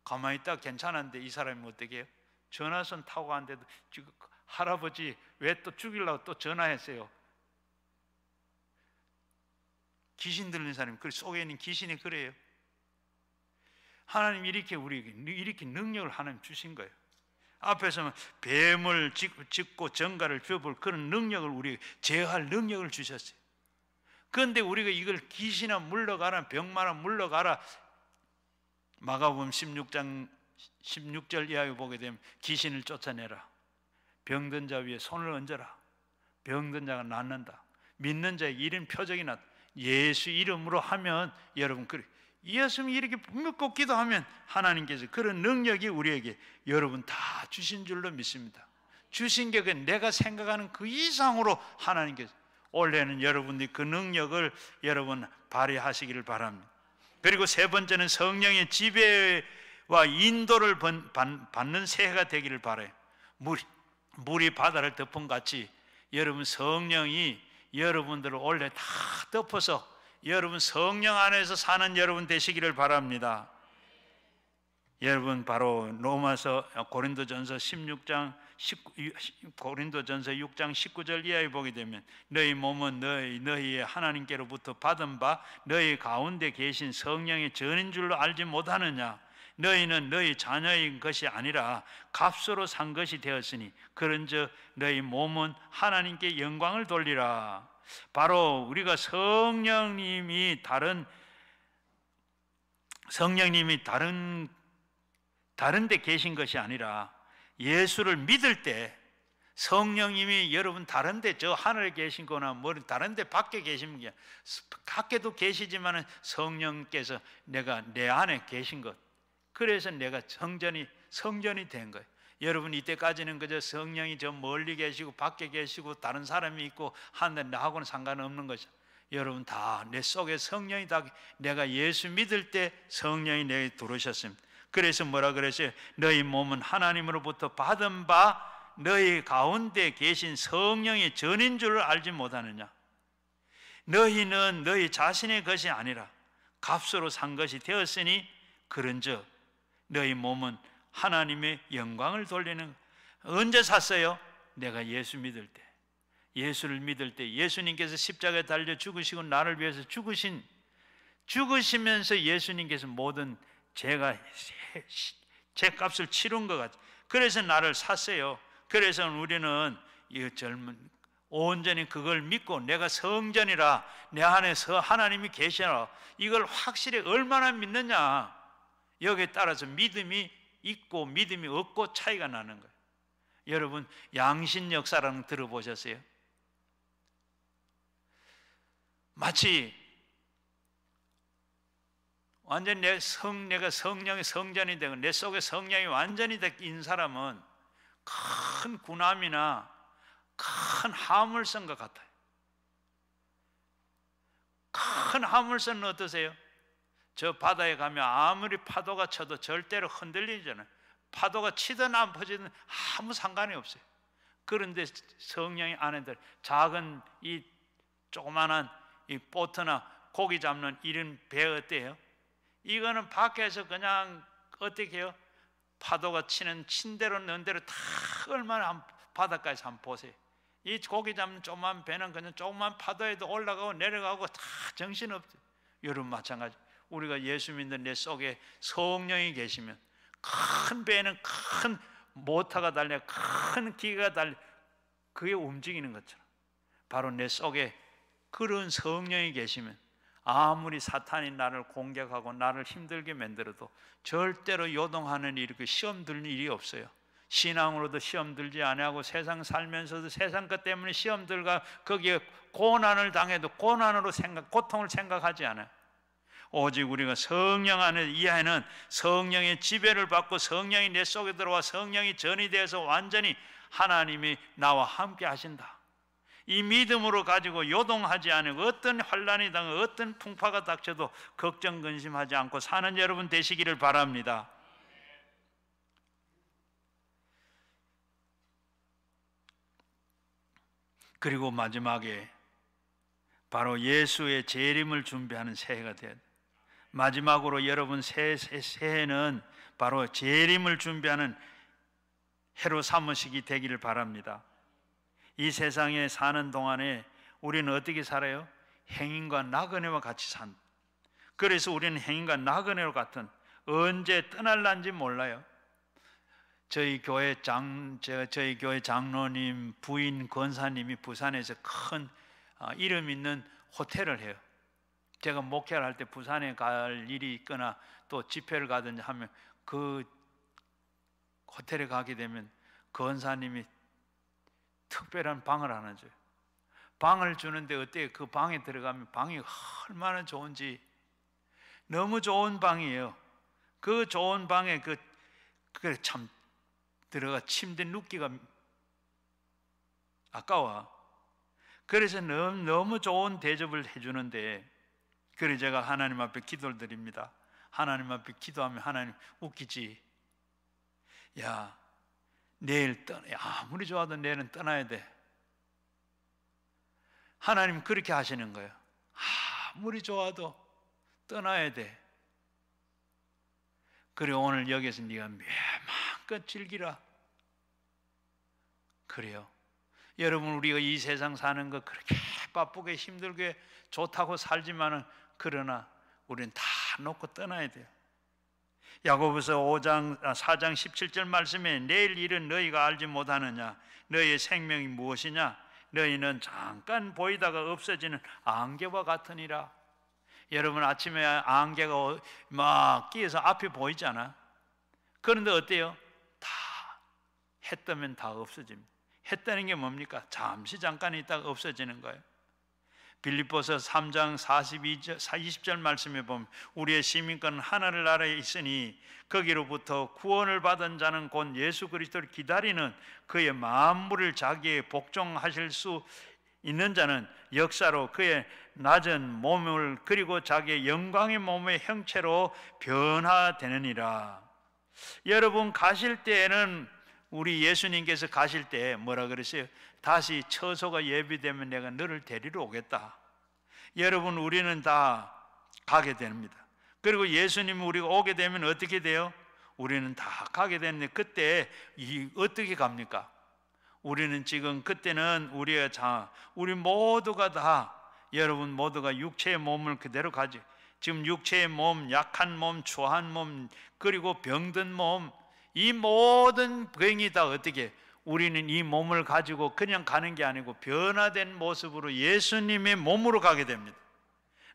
가만히 있다 괜찮은데 이 사람이 어떻게 해요? 전화선 타고 가는데도 지금 할아버지 왜 또 죽이려고 또 전화했어요. 귀신 들린 사람이 그 속에 있는 귀신이 그래요. 하나님 이렇게 우리에게 이렇게 능력을 하나님 주신 거예요. 앞에서는 뱀을 짚고 정갈을 펴볼 그런 능력을 우리에게 제어할 능력을 주셨어요. 그런데 우리가 이걸 귀신아 물러가라 병마나 물러가라 마가복음 16절 이하에 보게 되면 귀신을 쫓아내라 병든 자 위에 손을 얹어라 병든 자가 낫는다 믿는 자의 이름 표적이 났다 예수 이름으로 하면 여러분 그래 예수님이 이렇게 믿고 기도하면 하나님께서 그런 능력이 우리에게 여러분 다 주신 줄로 믿습니다. 주신 게 내가 생각하는 그 이상으로 하나님께서 올해는 여러분들이 그 능력을 여러분 발휘하시기를 바랍니다. 그리고 세 번째는 성령의 지배와 인도를 받는 새해가 되기를 바라요. 물이 바다를 덮은같이 여러분 성령이 여러분들을 올해 다 덮어서 여러분 성령 안에서 사는 여러분 되시기를 바랍니다. 여러분 바로 로마서 고린도전서 6장 19절 이하에 보게 되면 너희 몸은 너희의 하나님께로부터 받은 바 너희 가운데 계신 성령의 전인 줄로 알지 못하느냐 너희는 너희 자녀인 것이 아니라 값으로 산 것이 되었으니 그런즉 너희 몸은 하나님께 영광을 돌리라. 바로 우리가 성령님이 다른 데 계신 것이 아니라 예수를 믿을 때 성령님이 여러분 다른 데 저 하늘에 계신 거나 뭐 다른 데 밖에 계신 게 밖에도 계시지만 성령께서 내가 내 안에 계신 것 그래서 내가 성전이 된 거예요. 여러분 이때까지는 그저 성령이 저 멀리 계시고 밖에 계시고 다른 사람이 있고 하는데 나하고는 상관없는 것이죠. 여러분 다 내 속에 성령이 다 내가 예수 믿을 때 성령이 내게 들어오셨습니다. 그래서 뭐라 그랬어요? 너희 몸은 하나님으로부터 받은 바 너희 가운데 계신 성령의 전인 줄을 알지 못하느냐? 너희는 너희 자신의 것이 아니라 값으로 산 것이 되었으니 그런즉 너희 몸은 하나님의 영광을 돌리는 언제 샀어요? 내가 예수 믿을 때 예수를 믿을 때 예수님께서 십자가에 달려 죽으시고 나를 위해서 죽으시면서 예수님께서 모든 제 값을 치른 것 같아요. 그래서 나를 샀어요. 그래서 우리는 이 젊은 온전히 그걸 믿고 내가 성전이라, 내 안에서 하나님이 계시라, 이걸 확실히 얼마나 믿느냐, 여기에 따라서 믿음이 있고 믿음이 없고 차이가 나는 거예요. 여러분, 양신 역사라는 거 들어보셨어요? 마치 완전히 내가 성령의 성전이 되고 내 속에 성령이 완전히 된 사람은 큰 군함이나 큰 화물선과 같아요. 큰 화물선은 어떠세요? 저 바다에 가면 아무리 파도가 쳐도 절대로 흔들리잖아요. 파도가 치든 안 퍼지든 아무 상관이 없어요. 그런데 성령의 안에 작은 이 조그만한 이 보트나 고기 잡는 이런 배 어때요? 이거는 밖에서 그냥 어떻게 해요? 파도가 치는 친대로 는대로 다 얼마나 바닷가에서 한번 보세요. 이 고기 잡는 조그만 배는 그냥 조그만 파도에도 올라가고 내려가고 다 정신없어요. 여러분 마찬가지. 우리가 예수 믿는 내 속에 성령이 계시면 큰 배는 큰 모터가 달려 큰 기계가 달려 그게 움직이는 것처럼 바로 내 속에 그런 성령이 계시면 아무리 사탄이 나를 공격하고 나를 힘들게 만들어도 절대로 요동하는 일이, 시험 들는 일이 없어요. 신앙으로도 시험 들지 아니하고 세상 살면서도 세상 것 때문에 시험 들가 거기에 고난을 당해도 고난으로 고통을 생각하지 않아요. 오직 우리가 성령 안에 이하에는 성령의 지배를 받고 성령이 내 속에 들어와 성령이 전이 되어서 완전히 하나님이 나와 함께 하신다. 이 믿음으로 가지고 요동하지 않고 어떤 환난이 당하고 어떤 풍파가 닥쳐도 걱정 근심하지 않고 사는 여러분 되시기를 바랍니다. 그리고 마지막에 바로 예수의 재림을 준비하는 새해가 되어야 돼요. 마지막으로 여러분 새해는 바로 재림을 준비하는 해로 삼으시기 되기를 바랍니다. 이 세상에 사는 동안에 우리는 어떻게 살아요? 행인과 나그네와 같이 산. 그래서 우리는 행인과 나그네와 같은, 언제 떠날란지 몰라요. 저희 교회 장로님 부인 권사님이 부산에서 큰 이름 있는 호텔을 해요. 제가 목회를 할 때 부산에 갈 일이 있거나 또 집회를 가든지 하면 그 호텔에 가게 되면 권사님이 특별한 방을 하나 줘요. 방을 주는데 어때요? 그 방에 들어가면 방이 얼마나 좋은지, 너무 좋은 방이에요. 그 좋은 방에 참 들어가 침대 눕기가 아까워. 그래서 너무 좋은 대접을 해주는데, 그래 제가 하나님 앞에 기도를 드립니다. 하나님 앞에 기도하면 하나님 웃기지. 야, 내일 아무리 좋아도 내일은 떠나야 돼. 하나님 그렇게 하시는 거예요. 아무리 좋아도 떠나야 돼. 그래 오늘 여기서 네가 마음껏 즐기라. 그래요. 여러분, 우리가 이 세상 사는 거 그렇게 바쁘게 힘들게 좋다고 살지만은, 그러나 우리는 다 놓고 떠나야 돼요. 야고보서 4장 17절 말씀에 내일 일은 너희가 알지 못하느냐? 너희의 생명이 무엇이냐? 너희는 잠깐 보이다가 없어지는 안개와 같으니라. 여러분, 아침에 안개가 막 끼어서 앞이 보이잖아. 그런데 어때요? 다 해 뜨면 다 없어집니다. 해 뜨는 게 뭡니까? 잠시 잠깐 있다가 없어지는 거예요. 빌립보서 3장 20절 말씀에 보면 우리의 시민권은 하늘 나라에 있으니 거기로부터 구원을 받은 자는 곧 예수 그리스도를 기다리는 그의 만물을 자기에 복종하실 수 있는 자는 역사로 그의 낮은 몸을 그리고 자기의 영광의 몸의 형체로 변화되느니라. 여러분, 가실 때에는 우리 예수님께서 가실 때 뭐라 그랬어요? 다시 처소가 예비되면 내가 너를 데리러 오겠다. 여러분, 우리는 다 가게 됩니다. 그리고 예수님이 우리가 오게 되면 어떻게 돼요? 우리는 다 가게 되는데, 그때 어떻게 갑니까? 우리는 지금 그때는 우리 모두가 다, 여러분 모두가 육체의 몸을 그대로 가지. 지금 육체의 몸, 약한 몸, 추한 몸, 그리고 병든 몸, 이 모든 병이 다 어떻게 우리는 이 몸을 가지고 그냥 가는 게 아니고 변화된 모습으로 예수님의 몸으로 가게 됩니다.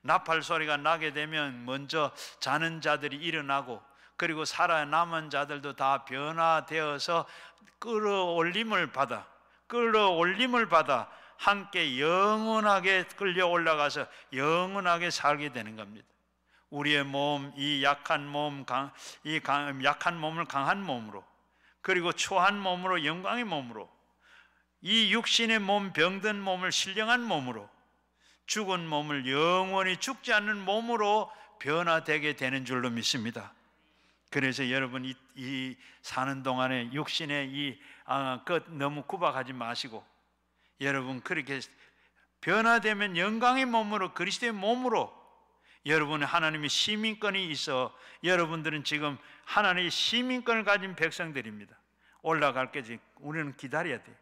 나팔 소리가 나게 되면 먼저 자는 자들이 일어나고, 그리고 살아남은 자들도 다 변화되어서 끌어올림을 받아 함께 영원하게 끌려 올라가서 영원하게 살게 되는 겁니다. 우리의 몸, 이 약한 몸, 약한 몸을 강한 몸으로, 그리고 초한 몸으로 영광의 몸으로, 이 육신의 몸, 병든 몸을 신령한 몸으로, 죽은 몸을 영원히 죽지 않는 몸으로 변화되게 되는 줄로 믿습니다. 그래서 여러분 이 사는 동안에 육신의 끝 너무 구박하지 마시고, 여러분 그렇게 변화되면 영광의 몸으로, 그리스도의 몸으로 여러분의 하나님의 시민권이 있어, 여러분들은 지금 하나님의 시민권을 가진 백성들입니다. 올라갈 때까지 우리는 기다려야 돼.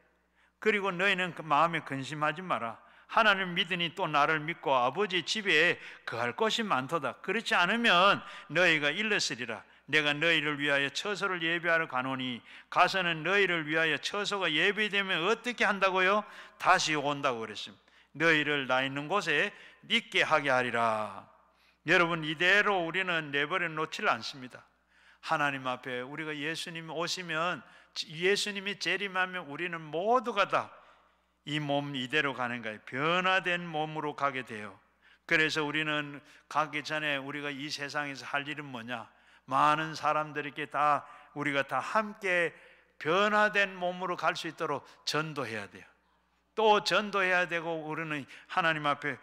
그리고 너희는 그 마음에 근심하지 마라. 하나님 믿으니 또 나를 믿고 아버지 집에 거할 것이 많도다. 그렇지 않으면 너희가 일렀으리라. 내가 너희를 위하여 처소를 예비하러 가노니, 가서는 너희를 위하여 처소가 예비되면 어떻게 한다고요? 다시 온다고 그랬습니다. 너희를 나 있는 곳에 있게 하게 하리라. 여러분, 이대로 우리는 내버려 놓지를 않습니다. 하나님 앞에 우리가 예수님 오시면, 예수님이 재림하면 우리는 모두가 다 이 몸 이대로 가는 거예요. 변화된 몸으로 가게 돼요. 그래서 우리는 가기 전에 우리가 이 세상에서 할 일은 뭐냐? 많은 사람들에게 다 우리가 다 함께 변화된 몸으로 갈 수 있도록 전도해야 돼요. 또 전도해야 되고, 우리는 하나님 앞에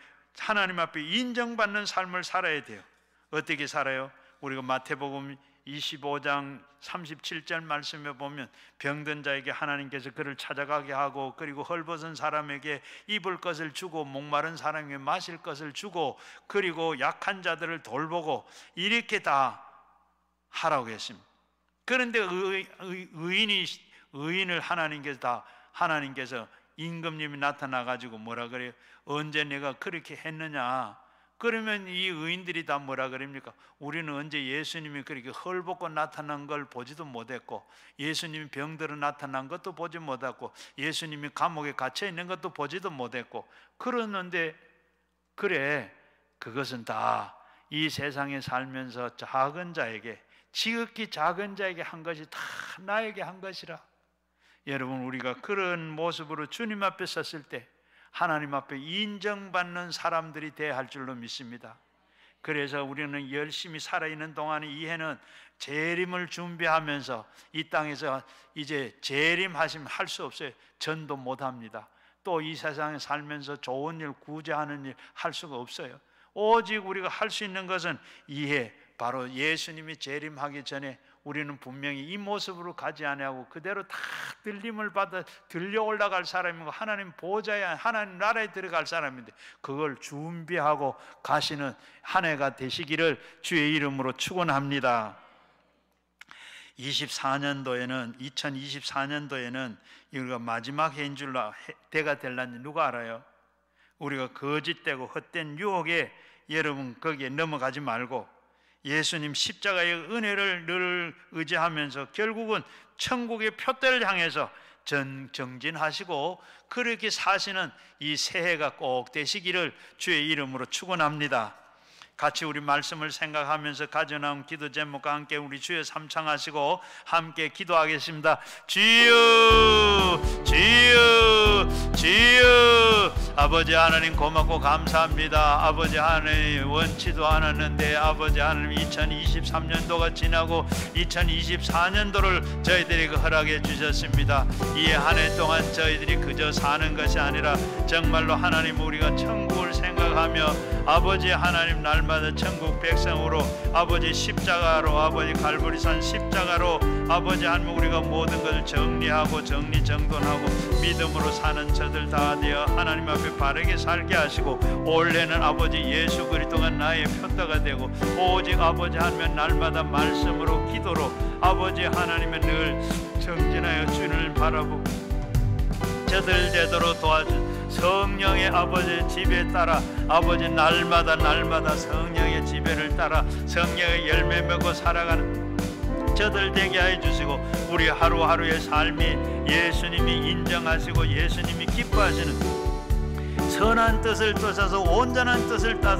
인정받는 삶을 살아야 돼요. 어떻게 살아요? 우리가 마태복음 25장 37절 말씀에 보면, 병든 자에게 하나님께서 그를 찾아가게 하고, 그리고 헐벗은 사람에게 입을 것을 주고, 목마른 사람에게 마실 것을 주고, 그리고 약한 자들을 돌보고, 이렇게 다 하라고 했습니다. 그런데 의인을 하나님께서 임금님이 나타나 가지고 뭐라 그래요? 언제 내가 그렇게 했느냐? 그러면 이 의인들이 다 뭐라 그럽니까? 우리는 언제 예수님이 그렇게 헐벗고 나타난 걸 보지도 못했고, 예수님이 병들어 나타난 것도 보지 못했고, 예수님이 감옥에 갇혀 있는 것도 보지도 못했고, 그러는데, 그래, 그것은 다 이 세상에 살면서 작은 자에게, 지극히 작은 자에게 한 것이 다 나에게 한 것이라. 여러분, 우리가 그런 모습으로 주님 앞에 섰을 때 하나님 앞에 인정받는 사람들이 돼야 할 줄로 믿습니다. 그래서 우리는 열심히 살아있는 동안에 이 해는 재림을 준비하면서, 이 땅에서 이제 재림하시면 할 수 없어요. 전도 못합니다. 또 이 세상에 살면서 좋은 일, 구제하는 일 할 수가 없어요. 오직 우리가 할 수 있는 것은 이해, 바로 예수님이 재림하기 전에 우리는 분명히 이 모습으로 가지 아니하고 그대로 다 들림을 받아 들려 올라갈 사람이고, 하나님 보좌에, 하나님 나라에 들어갈 사람인데, 그걸 준비하고 가시는 한 해가 되시기를 주의 이름으로 축원합니다. 2024년도에는 우리가 마지막 해인 줄로 때가 될란지 누가 알아요? 우리가 거짓되고 헛된 유혹에 여러분 거기에 넘어가지 말고, 예수님 십자가의 은혜를 늘 의지하면서 결국은 천국의 표대를 향해서 정진하시고 그렇게 사시는 이 새해가 꼭 되시기를 주의 이름으로 축원합니다. 같이 우리 말씀을 생각하면서 가져나온 기도 제목과 함께 우리 주여 삼창하시고 함께 기도하겠습니다. 주여, 주여, 주여. 아버지 하나님 고맙고 감사합니다. 아버지 하나님 원치도 않았는데, 아버지 하나님 2023년도가 지나고 2024년도를 저희들에게 허락해 주셨습니다. 이 한 해 동안 저희들이 그저 사는 것이 아니라 정말로 하나님 우리가 천국을 생각하며, 아버지 하나님 날마다 천국 백성으로, 아버지 십자가로, 아버지 갈보리산 십자가로, 아버지 하나님 우리가 모든 것을 정리하고 정리정돈하고 믿음으로 사는 저들 다 되어 하나님 앞에 바르게 살게 하시고, 올해는 아버지 예수 그리스도가 나의 표대가 되고, 오직 아버지 하나님 날마다 말씀으로 기도로 아버지 하나님의 늘 정진하여 주님을 바라보고 저들 되도록 도와주 성령의 아버지 지배 따라, 아버지 날마다 성령의 지배를 따라 성령의 열매 맺고 살아가는 지체들 되게 해 주시고 우리 하루하루의 삶이 예수님이 인정하시고 예수님이 기뻐하시는 선한 뜻을 떠셔서 온전한 뜻을 따라